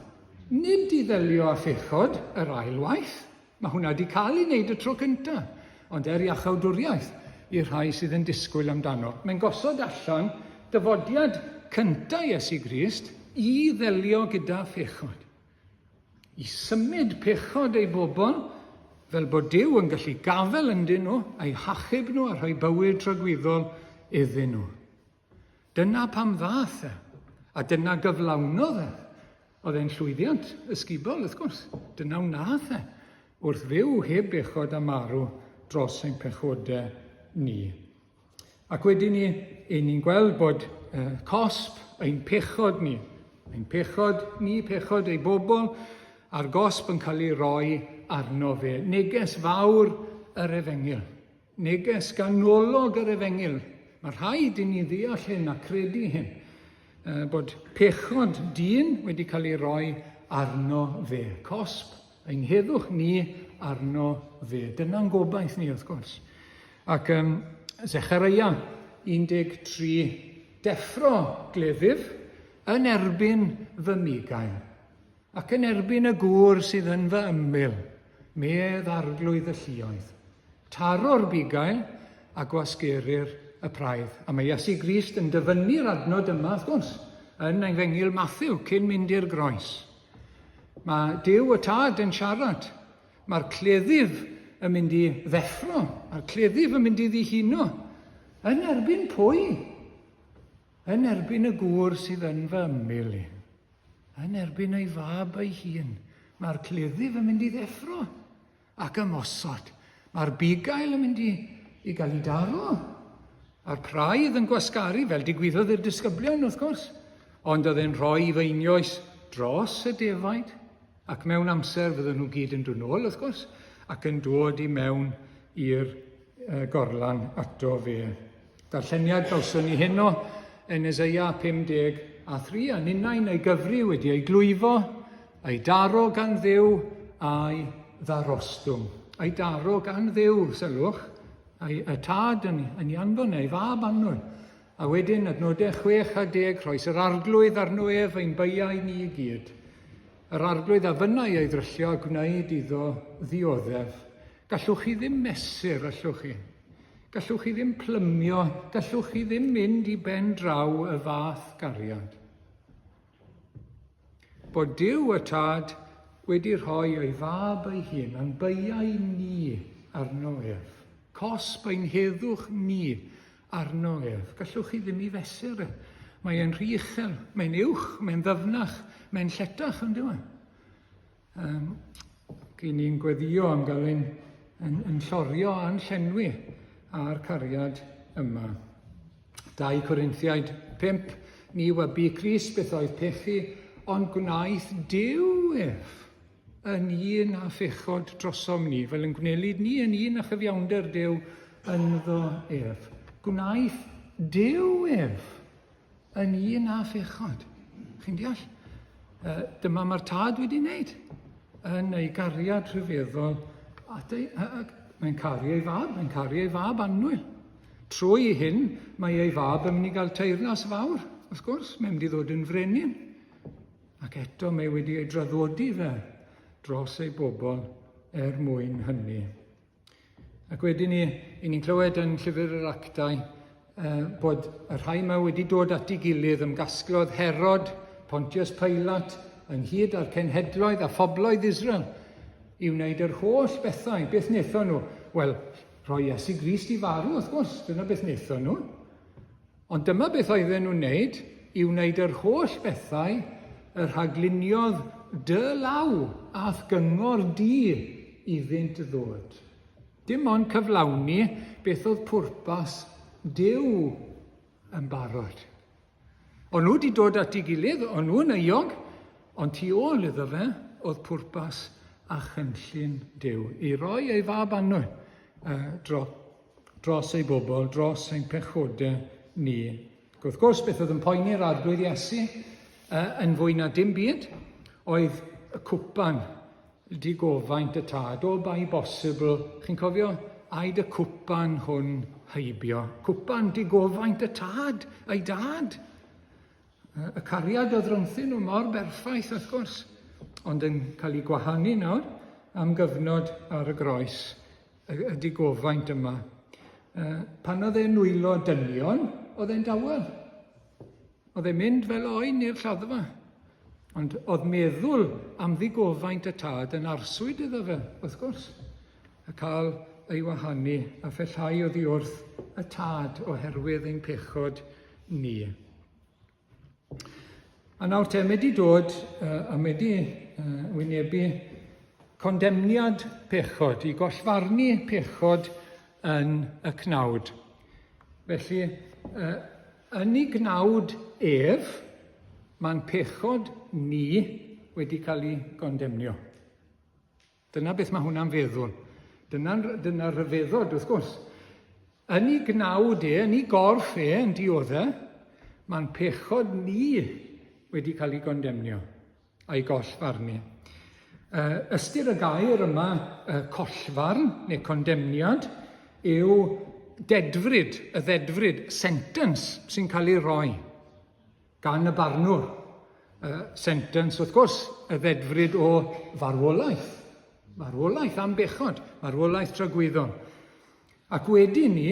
Nid i ddelio â phechod yr ail waith. Mae hwnna wedi cael ei wneud y tro cyntaf. Ond iachawdwriaeth i'r rhai sydd yn disgwyl amdano. Mae'n gosod allan dyfodiad cyntaf Iesu Grist i ddelio gyda phechod. I symud pechod ei bobl fel bod Duw yn gallu gafel yndyn nhw, a'i hachub nhw a rhoi bywyd tragweddol iddyn nhw. Dyna pam ddath e, a dyna gyflawnodd e. Oedd e'n llwyddiant ysgubol, wrth gwrs. Dyna wnaeth e, wrth fyw heb bechod a marw dros ein pechodau ni. Ac wedyn ni, ni'n gweld bod cosp ein pechod ni, pechod ei bobl, a'r gosb yn cael ei roi arno fe. Neges fawr yr Efengil. Neges ganolog yr Efengil. Mae rhaid i ni ddeall hyn a credu hyn. Bod pechod dyn wedi cael ei roi arno fe. Cosp, ein heddwch ni arno fe. Dyna'n gobaith ni, wrth gwrs. Ac Zecharia 13, deffro gleddyf yn erbyn fy migael, ac yn erbyn y gŵr sydd yn fy ymyl, medd arglwydd y lluoedd. Taro'r bigael a gwasgerir y praidd. A mae Iesu Grist yn dyfynnu'r adnod yma, wrth gwrs, yn Efengil Mathew, cyn mynd i'r groes. Mae Duw y Tad yn siarad. Mae'r cleddyf yn mynd i ddeffro. Mae'r cleddyf yn mynd i ddihuno. Yn erbyn pwy? Yn erbyn y gŵr sydd yn fy ymyl i. Yn erbyn ei fab ei hun. Mae'r cleddyf yn mynd i ddeffro ac ymosod. Mae'r bigael yn mynd i gael ei daro. A'r praidd yn gwasgaru, fel digwyddodd i'r disgyblion, wrth gwrs. Ond oedd e'n rhoi feinioes dros y defaid, ac mewn amser fydden nhw gyd yn dod nôl, wrth gwrs, ac yn dod i mewn i'r gorlan ato fe. Darlleniad gawson ni heno yn Eseia 53, a ninnau'n ei gyfri wedi ei glwyfo, ei daro gan Dduw a'i ddarostwm. Ei daro gan Dduw, sylwch, y tad yn ei anfon, ei fab annwyl. A wedyn, adnodau 6 a 10, rhoes yr arglwydd arno ef ein beiau ni i gyd. Yr arglwydd a fynnau ei ddryllio a gwneud iddo ddioddef. Gallwch chi ddim mesur, allwch chi. Gallwch chi ddim plymio, gallwch chi ddim mynd i ben draw y fath gariad. Bod Duw y Tad wedi rhoi ei fab ei hun a'n beiau ni arno ef. Cosb ein heddwch ni arno ef. Gallwch chi ddim i fesur e. Mae'n rhy uchel, mae'n uwch, mae'n ddyfnach, mae'n lletach yn diwedd. Gyn ni'n gweddio am gael yn llorio a'n llenwi a'r cariad yma. 2 Corinthiaid 5, ni wybu Crist beth oedd pechu, ond gwnaeth Duw ef yn un a phechod drosom ni, fel yn gwneud ni yn un a chyfiawnder Duw ynddo ef. Gwnaeth Duw ef yn un a phechod. Chi'n deall? Dyma mae'r tad wedi wneud yn ei gariad rhyfeddol. Mae'n caru ei fab, annwyl. Trwy hyn, mae ei fab yn mynd i gael teyrnas fawr, wrth gwrs, mae'n mynd i ddod yn frenin. Ac eto mae wedi ei draddodi fe dros ei bobl mwyn hynny. Ac wedyn ni'n clywed yn llyfr yr Actau bod y rhai yma wedi dod at ei gilydd ymgasglodd Herod, Pontius Pilate, ynghyd â'r cenhedloedd a phobloedd Israel, i wneud yr holl bethau. Beth wnaethon nhw? Wel, rhoi Iesu Grist i farw, wrth gwrs, dyna beth wnaethon nhw. Ond dyma beth oedden nhw'n wneud, i wneud yr holl bethau y rhagluniodd dy law ath gyngor di iddynt ddod. Dim ond cyflawni beth oedd pwrpas Duw yn barod. O'n nhw wedi dod at ei gilydd, o'n nhw'n euog, ond tu ôl iddo fe oedd pwrpas a chynllun Duw. I roi ei fab annwyl dros ei bobl, dros ein pechodau ni. Wrth gwrs, beth oedd yn poeni'r arglwydd Iesu yn fwy na dim byd, oedd y cwpan digofaint y tad, o bai bosibl. Chi'n cofio, aid y cwpan hwn heibio. Cwpan digofaint y tad, ei dad. Y cariad oedd rhwngthyn nhw mor berffaith, wrth gwrs. ond yn cael ei gwahanu nawr am gyfnod ar y groes, y digofaint yma. Pan oedd e'n nwylo dynion, oedd e'n dawel. Oedd e'n mynd fel oen i'r lladdfa. Ond oedd meddwl am ddigofaint y tad yn arswyd iddo fe, wrth gwrs. A cael ei wahanu a phellhau oddi wrth y tad oherwydd ein pechod ni. A nawr te, mae wedi dod a mae wedi wynebu condemniad pechod, i gollfarnu pechod yn y cnawd. Felly, yn ei gnawd ef, mae'n pechod ni wedi cael ei gondemnio. Dyna beth mae hwnna'n feddwl. Dyna'r ryfeddod, wrth gwrs. Yn ei gnawd yn ei gorff yn dioddau, mae'n pechod ni wedi cael ei gondemnio a'i gollfarnu. Ystyr y gair yma, collfarn neu condemniad, yw dedfryd, y ddedfryd, sentence sy'n cael ei roi gan y barnwr. Sentence, wrth gwrs, y ddedfryd o farwolaeth. Farwolaeth am bechod, farwolaeth tragwyddol. Ac wedyn ni,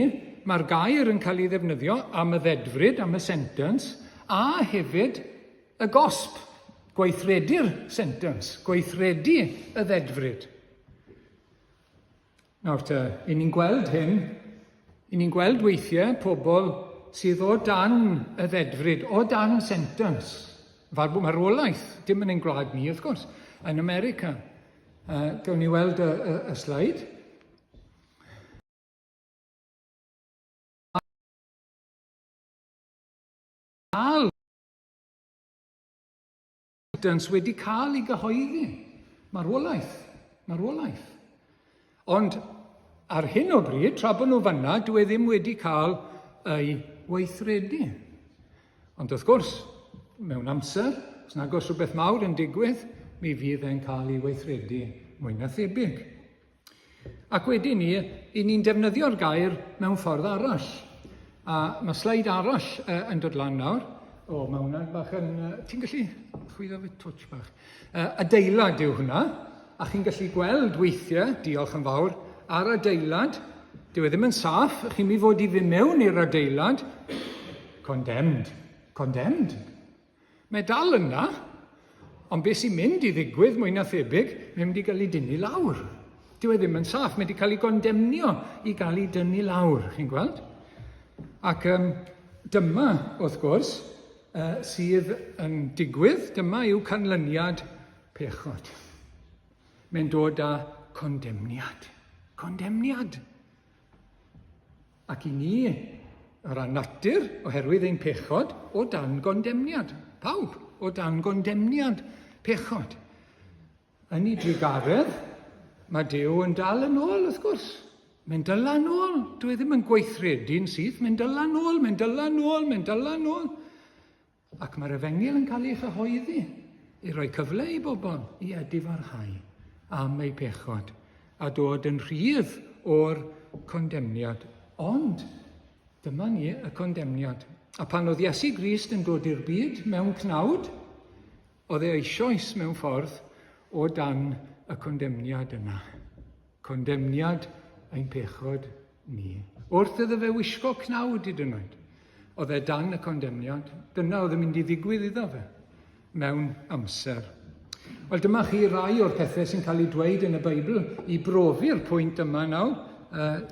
mae'r gair yn cael ei ddefnyddio am y ddedfryd, am y sentence, a hefyd y gosb, gweithredu'r sentence, gweithredu y ddedfryd. Nawr te, i ni'n gweld hyn, i ni'n gweld weithiau pobl sydd o dan y ddedfryd, o dan sentence, marwolaeth, dim yn ein gwlad ni, wrth gwrs, yn America. Gawn ni weld y sleid. Wedi cael ei gyhoeddi. Marwolaeth. Ond ar hyn o bryd, tra bod nhw fanna, dwi ddim wedi cael ei weithredu. Ond wrth gwrs, mewn amser, os nag oes rhywbeth mawr yn digwydd, mi fydd e'n cael ei weithredu mwy na thebyg. Ac wedyn ni, i ni'n defnyddio'r gair mewn ffordd arall. A mae sleid arall yn dod lan nawr. Mae hwnna'n bach yn... Ti'n gallu chwyddo fe twtsh bach? Adeilad yw hwnna, a chi'n gallu gweld weithiau, diolch yn fawr, ar adeilad. Dyw e ddim yn saff, chi'n mi fod i fynd mewn i'r adeilad. Condemned. Mae dal yna, ond beth sy'n mynd i ddigwydd mwy na thebyg, mae'n mynd i gael ei dynnu lawr. Dyw e ddim yn saff, mae wedi cael ei gondemnio i gael ei dynnu lawr, chi'n gweld? Ac dyma, wrth gwrs, sydd yn digwydd, dyma yw canlyniad pechod. Mae'n dod â condemniad. Ac i ni, o ran natur, oherwydd ein pechod, o dan gondemniad. Pawb, o dan gondemniad pechod. Yn ei drigaredd, mae Duw yn dal yn ôl, wrth gwrs. Mae'n dal yn ôl. Dwi ddim yn gweithredu'n syth, mae'n dal yn ôl. Ac mae'r efengyl yn cael ei chyhoeddi i roi cyfle i bobl i edifarhau am ei pechod a dod yn rhydd o'r condemniad. Ond dyma ni y condemniad. A pan oedd Iesu Grist yn dod i'r byd mewn cnawd, oedd e eisoes mewn ffordd o dan y condemniad yna. Condemniad ein pechod ni. Wrth iddo fe wisgo cnawd hyd yn oed, oedd e dan y condemniad. Dyna oedd yn mynd i ddigwydd iddo fe mewn amser. Wel, dyma chi rai o'r pethau sy'n cael ei dweud yn y Beibl i brofi'r pwynt yma nawr,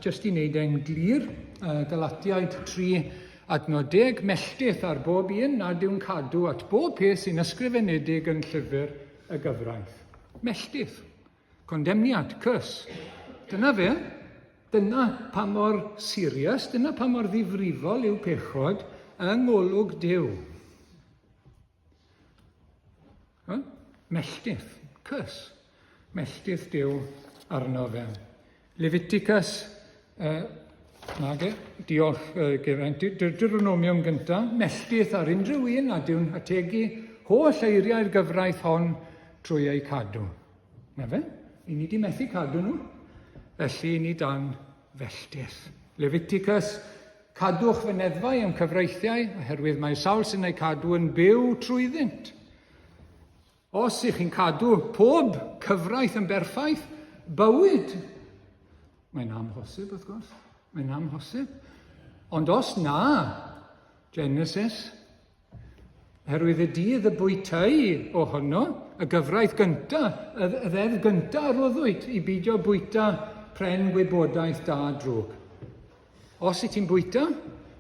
jyst i wneud e'n glir. Galatiaid 3:10, melltith ar bob un nad yw'n cadw at bob peth sy'n ysgrifenedig yn llyfr y gyfraith. Melltith, condemniad, cys. Dyna fe. Dyna pa mor serious, dyna pa mor ddifrifol yw pechod yng ngolwg Duw. Melltith, cys. Melltith Duw arno fe. Leviticus, diolch Geraint, Deuteronomium gyntaf, melltith ar unrhyw un a Dyw'n ategu holl eiriau'r gyfraith hon trwy ei cadw. Na fe? I ni di methu cadw nhw. Felly ni dan felltith. Leviticus, cadwch fy neddfau am cyfreithiau, oherwydd mae sawl sy'n ei cadw yn byw trwyddynt. Os ych chi'n cadw pob cyfraith yn berffaith, bywyd, mae'n amhosib wrth gwrs, mae'n amhosib. Ond os na, Genesis, herwydd y dydd y bwytau ohono, y gyfraith gyntaf, y ddeddf gyntaf ar oddwyd i beidio bwyta pren gwybodaeth da drwg. Os y ti'n bwyta,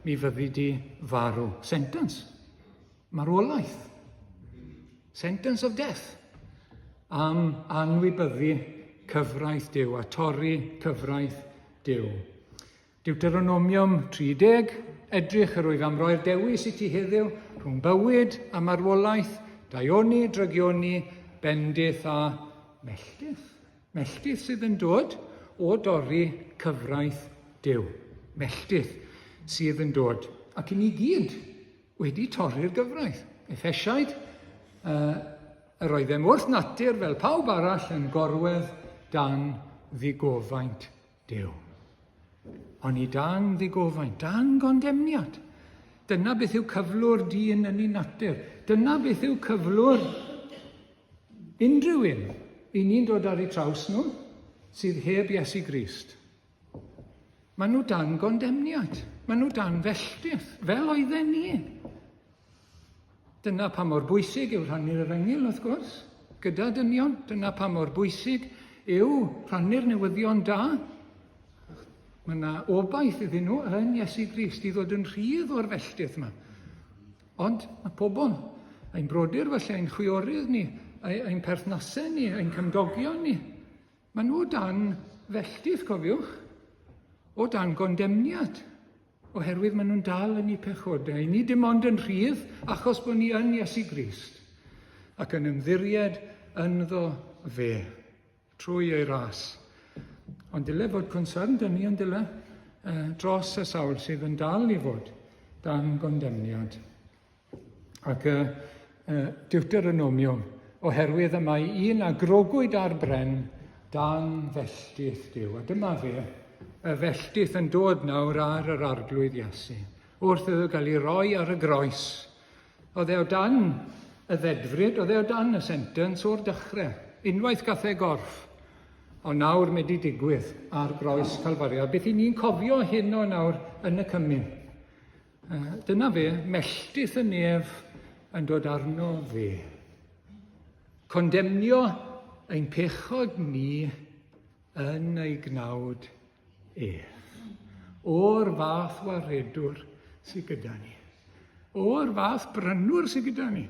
mi fyddi di farw. Sentence. Marwolaeth. Sentence of death. Am anwybyddu cyfraith Duw a torri cyfraith Duw. Deuteronomium 30, edrych yr wyf am roi'r dewis i ti heddiw rhwng bywyd a marwolaeth, daioni, drygioni, bendith a melltith. Melltith sydd yn dod o dorri cyfraith Duw. Melltith sydd yn dod. Ac i ni gyd wedi torri'r gyfraith. Effesiaid, yr oeddem wrth natur fel pawb arall yn gorwedd dan ddigofaint Duw. Ond i dan ddigofaint, dan gondemniad. Dyna beth yw cyflwr dyn yn ei natur. Dyna beth yw cyflwr unrhyw un. I ni'n dod ar eu traws nhw sydd heb Iesu Grist. Maen nhw dan gondemniad. Maen nhw dan felltith, fel oedden ni. Dyna pa mor bwysig yw rhannu'r efengyl, wrth gwrs, gyda dynion. Dyna pa mor bwysig yw rhannu'r newyddion da. Mae yna obaith iddyn nhw yn Iesu Grist i ddod yn rhydd o'r felltith yma. Ond mae pobl, ein brodyr falle, ein chwiorydd ni, ein perthnasau ni, ein cymdogion ni, maen nhw dan felltith, cofiwch, o dan gondemniad. Oherwydd maen nhw'n dal yn eu pechodau. Ni dim ond yn rhydd achos bod ni yn Iesu Grist. Ac yn ymddiried ynddo fe, trwy ei ras. Ond dyle fod concern dyn ni yn dyle dros y sawl sydd yn dal i fod dan gondemniad. Ac Deuteronomium, oherwydd y mae un a grogwyd ar bren dan felltith Duw. A dyma fe, y felltith yn dod nawr ar yr arglwydd Iesu. Wrth iddo gael ei roi ar y groes. Oedd e o dan y ddedfryd, oedd e o dan y sentence o'r dechrau. Unwaith gath e gorff. Ond nawr mae wedi digwydd ar groes Calfaria. Beth i ni'n cofio hyn o nawr yn y cymyn. Dyna fe, melltith y nef yn dod arno fe. Condemnio ein pechod ni yn ei gnawd ef. O'r fath waredwr sydd gyda ni. O'r fath brynwr sydd gyda ni.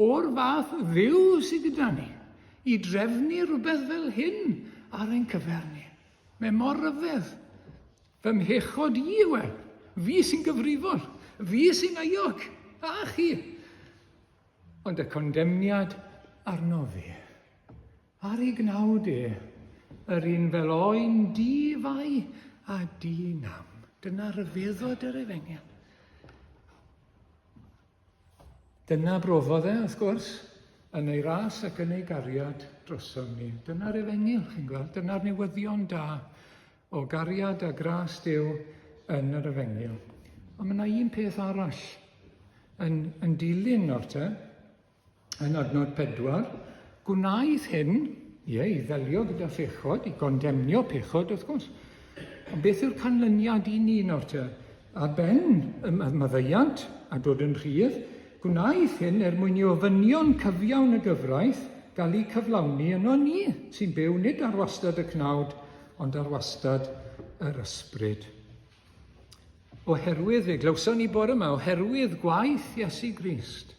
O'r fath ddiw sydd gyda ni. I drefnu rhywbeth fel hyn ar ein cyfer ni. Mae mor ryfedd. Fy mhechod i yw e. Fi sy'n gyfrifol. Fi sy'n aiog. A chi. Ond y condemniad arno fe. Ar ei gnawd e. Yr un fel oen di fai a di nam. Dyna ryfeddod yr efengyl. Dyna brofodd e, wrth gwrs, yn ei ras ac yn ei gariad drosom ni. Dyna'r efengyl, chi'n gweld. Dyna'r newyddion da o gariad a gras Duw yn yr efengyl. Ond mae yna un peth arall yn dilyn o'r te, yn adnod 4. Gwnaeth hyn, i ddelio gyda phechod, i gondemnio pechod, wrth gwrs. Ond beth yw'r canlyniad i ni nawr te? A ben y maddeiant a dod yn rhydd, gwnaeth hyn mwyn i ofynion cyfiawn y gyfraith gael ei cyflawni yno ni, sy'n byw nid ar wastad y cnawd, ond ar wastad yr ysbryd. Oherwydd, glawson ni bore yma, oherwydd gwaith Iesu Grist,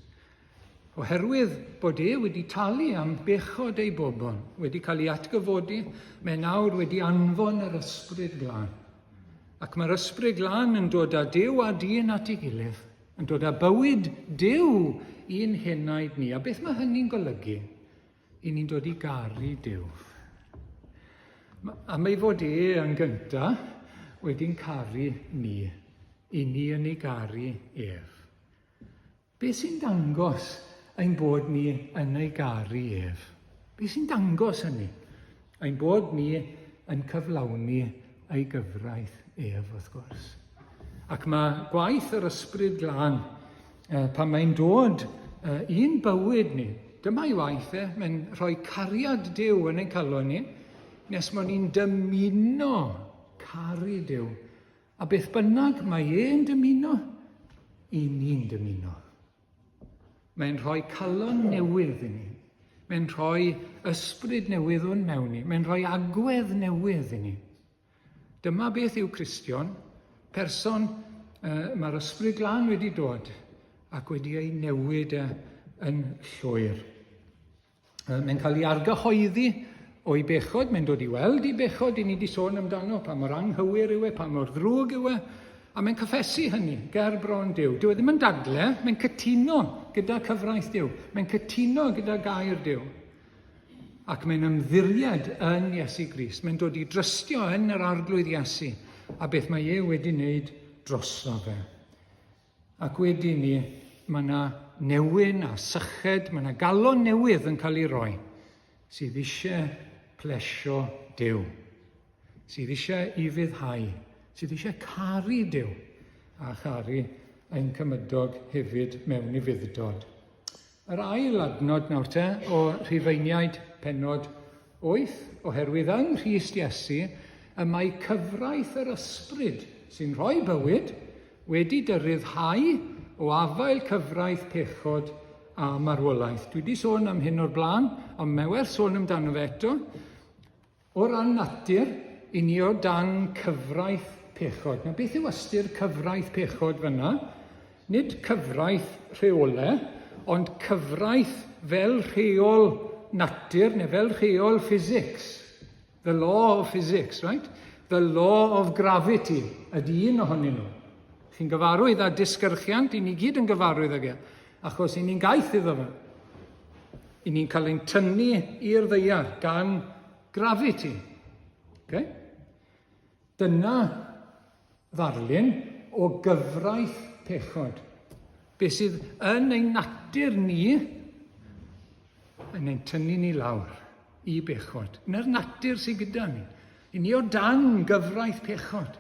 oherwydd bod e wedi talu am bechod ei bobl, wedi cael ei atgyfodi, mae nawr wedi anfon yr ysbryd glân. Ac mae'r ysbryd glân yn dod â Duw a dyn at ei gilydd, yn dod â bywyd Duw i'n henaid ni. A beth mae hynny'n golygu? I ni'n dod i garu Duw. A mae fod yn gyntaf wedi'n caru ni. I ni yn ei garu ef. Beth sy'n dangos ein bod ni yn ei garu ef? Beth sy'n dangos hynny? Ein bod ni yn cyflawni ei gyfraith ef, wrth gwrs. Ac mae gwaith yr ysbryd glân, pan mae'n dod un bywyd ni, dyma ei waith mae'n rhoi cariad Duw yn ein calon ni, nes mod ni'n dymuno caru Duw. A beth bynnag mae e'n dymuno, i ni'n dymuno. Mae'n rhoi calon newydd i ni. Mae'n rhoi ysbryd newydd o'n mewn ni. Mae'n rhoi agwedd newydd i ni. Dyma beth yw Cristion, person mae'r ysbryd glân wedi dod ac wedi ei newid yn llwyr. Mae'n cael ei argyhoeddi o'i bechod, mae'n dod i weld i bechod i ni wedi sôn amdano, pa mor anghywir yw pa mor ddrwg yw a mae'n cyffesu hynny, ger bron Duw. Dyw e ddim yn dadle, mae'n cytuno gyda cyfraith Duw, mae'n cytuno gyda gair Duw. Ac mae'n ymddiried yn Iesu Grist. Mae'n dod i drystio yn yr arglwydd Iesu a beth mae e wedi wneud drosto fe. Ac wedi ni, mae yna newyn a syched, mae yna galon newydd yn cael ei roi sydd eisiau plesio Duw, sydd eisiau i fyddhau, sydd eisiau caru Duw a charu ein cymydog hefyd mewn i fuddod. Yr ail adnod nawr o Rhufeiniaid pennod 8, oherwydd yng Nghrist Iesu y mae cyfraith yr ysbryd sy'n rhoi bywyd wedi dyryddhau o afael cyfraith pechod a marwolaeth. Dwi wedi sôn am hyn o'r blaen, ond mae werth sôn amdano fe eto. O ran natur, i ni o dan cyfraith pechod. Nawr, beth yw ystyr cyfraith pechod fyna? Nid cyfraith rheolau, ond cyfraith fel rheol natur, neu fel rheol physics. The law of physics, right? The law of gravity ydy un ohonyn nhw. Chi'n gyfarwydd â disgyrchiant, i ni gyd yn gyfarwydd ag achos i ni'n gaeth iddo fe. I ni'n cael ein tynnu i'r ddaear gan gravity. Okay? Dyna ddarlun o gyfraith pechod. Beth sydd yn ein natur ni yn ein tynnu ni lawr i bechod. Yna'r natur sydd gyda ni. I ni o dan gyfraith pechod.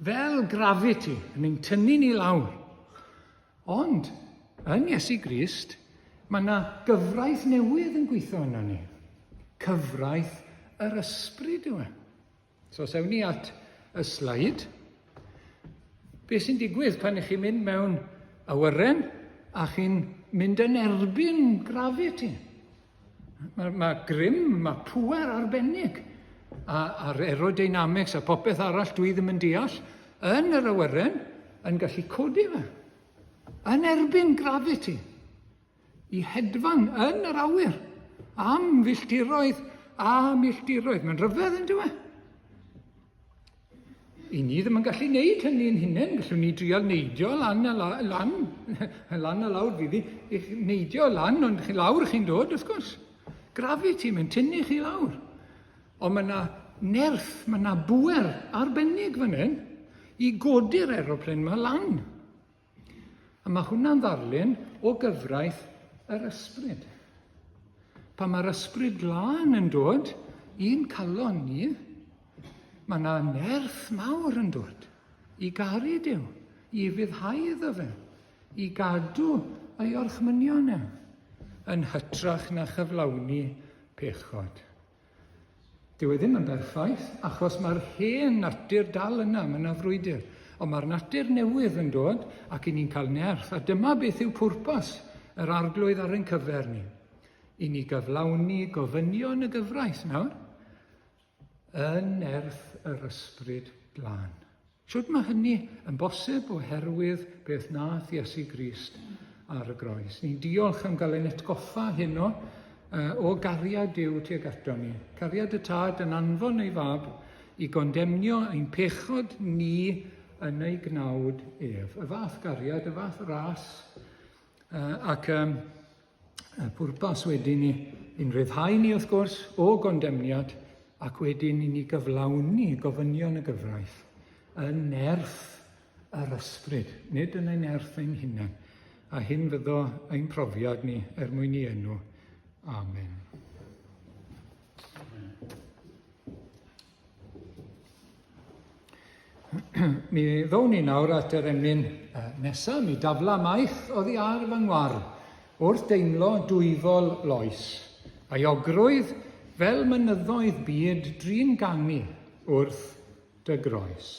Fel gravity, yn ein tynnu ni lawr. Ond, yn Iesu Grist, mae yna gyfraith newydd yn gweithio yna ni. Cyfraith yr ysbryd yw e. So, sewn ni at y sleid. Beth sy'n digwydd pan ych chi'n mynd mewn awyren a chi'n mynd yn erbyn gravity? Mae grym, mae pŵer arbennig. A'r aerodynamics a popeth arall dwi ddim yn deall, yn yr awyren yn gallu codi fe. Yn erbyn gravity. I hedfan yn yr awyr. Am filltiroedd a milltiroedd. Mae'n rhyfedd yn dywe. I ni ddim yn gallu neud hynny'n hunain. Gallwn ni drial neidio lan a lawr fydd i neidio lan, ond lawr chi'n dod, wrth gwrs. Gravity, mae'n tynnu chi lawr. Ond mae yna nerth, mae yna bŵer arbennig fan hyn i godi'r aeroplan yma lan. A mae hwnna'n ddarlun o gyfraith yr ysbryd. Pan mae'r ysbryd glân yn dod i'n calon ni, mae yna nerth mawr yn dod i garu Duw, i fyddhau iddo fe, i gadw ei orchmynion yn hytrach na chyflawni pechod. Dyw e ddim yn berffaith, achos mae'r hen natur dal yna, mae yna frwydr. Ond mae'r natur newydd yn dod ac i ni'n cael nerth. A dyma beth yw pwrpas yr arglwydd ar ein cyfer ni. I ni gyflawni gofynion y gyfraith nawr yn nerth yr ysbryd glân. Siwt mae hynny yn bosib oherwydd beth nath Iesu Grist ar y groes. Ni'n diolch am gael ein atgoffa hynno o gariad Duw tuag ato ni. Cariad y tad yn anfon ei fab i gondemnio ein pechod ni yn ei gnawd ef. Y fath gariad, y fath ras, ac pwrpas wedyn ni i'n ryddhau ni wrth gwrs o gondemniad ac wedyn i ni gyflawni gofynion y gyfraith yn nerth yr ysbryd, nid yn ein nerth ein hunain. A hyn fyddo ein profiad ni mwyn i enw. Amen. Mi ddown ni nawr at yr emyn nesaf, mi dafla maith oddi ar fy ngwar. wrth deimlo dwyfol loes, a'i ogrwydd fel mynyddoedd byd drin gangu wrth dy groes.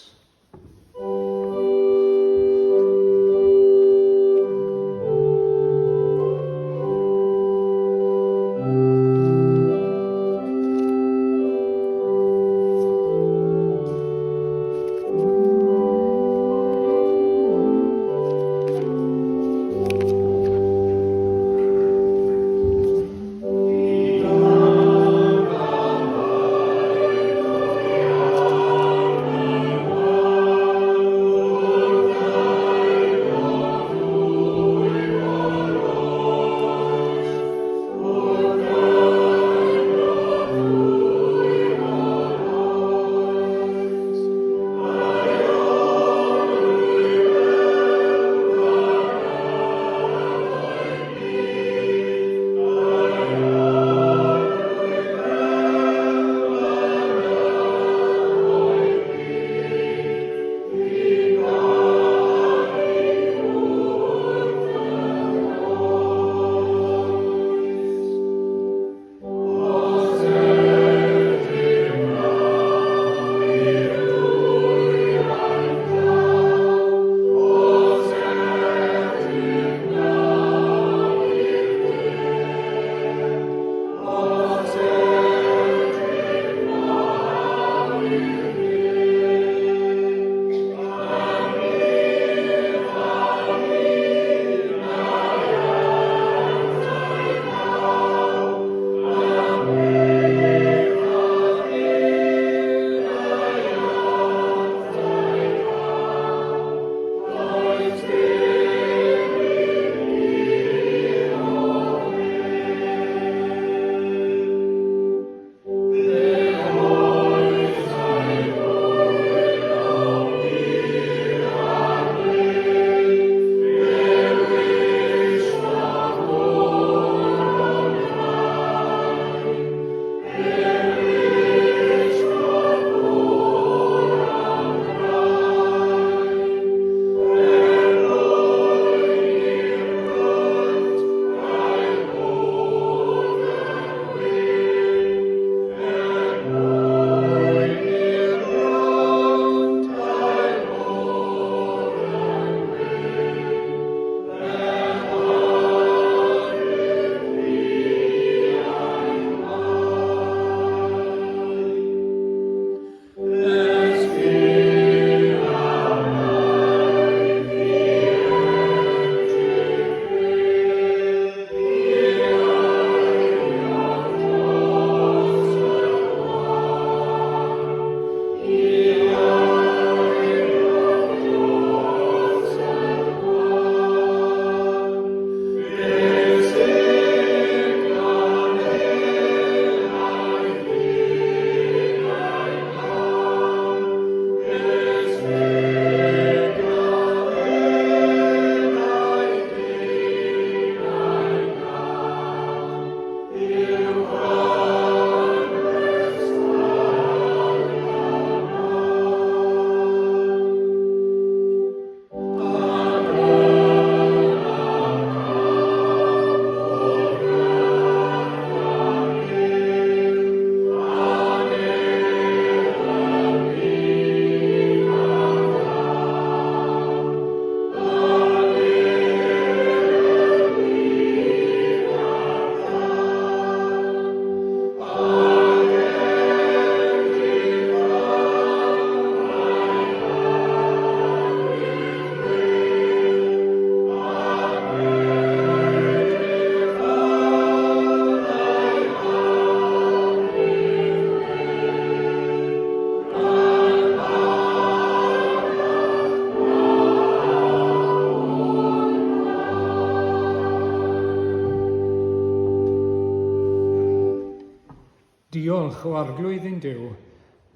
Diolch o arglwydd ein Duw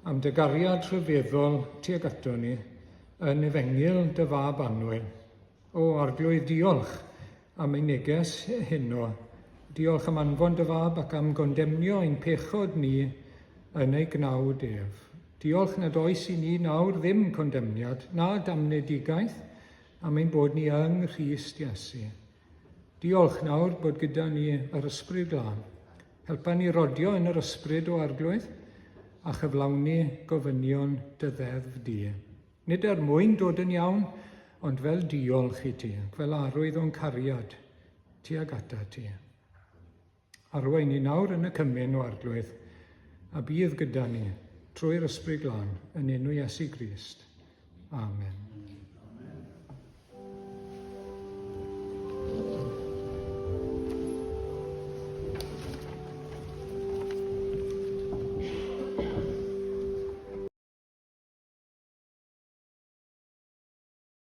am dy gariad rhyfeddol tuag ato ni yn efengyl dy fab Anwen. O arglwydd, diolch am ei neges heno. Diolch am anfon dy fab ac am gondemnio ein pechod ni yn ei gnawd ef. Diolch nad oes i ni nawr ddim condemniad, na damnedigaeth, am ein bod ni yng Nghrist Iesu. Diolch nawr bod gyda ni yr ysbryd glân. Helpa ni rodio yn yr ysbryd o arglwydd a chyflawni gofynion dy ddeddf di. Nid er mwyn dod yn iawn, ond fel diolch i ti, fel arwydd o'n cariad tuag ata ti. Arwain ni nawr yn y cymun o arglwydd, a bydd gyda ni trwy'r ysbryd glân yn enw Iesu Grist. Amen.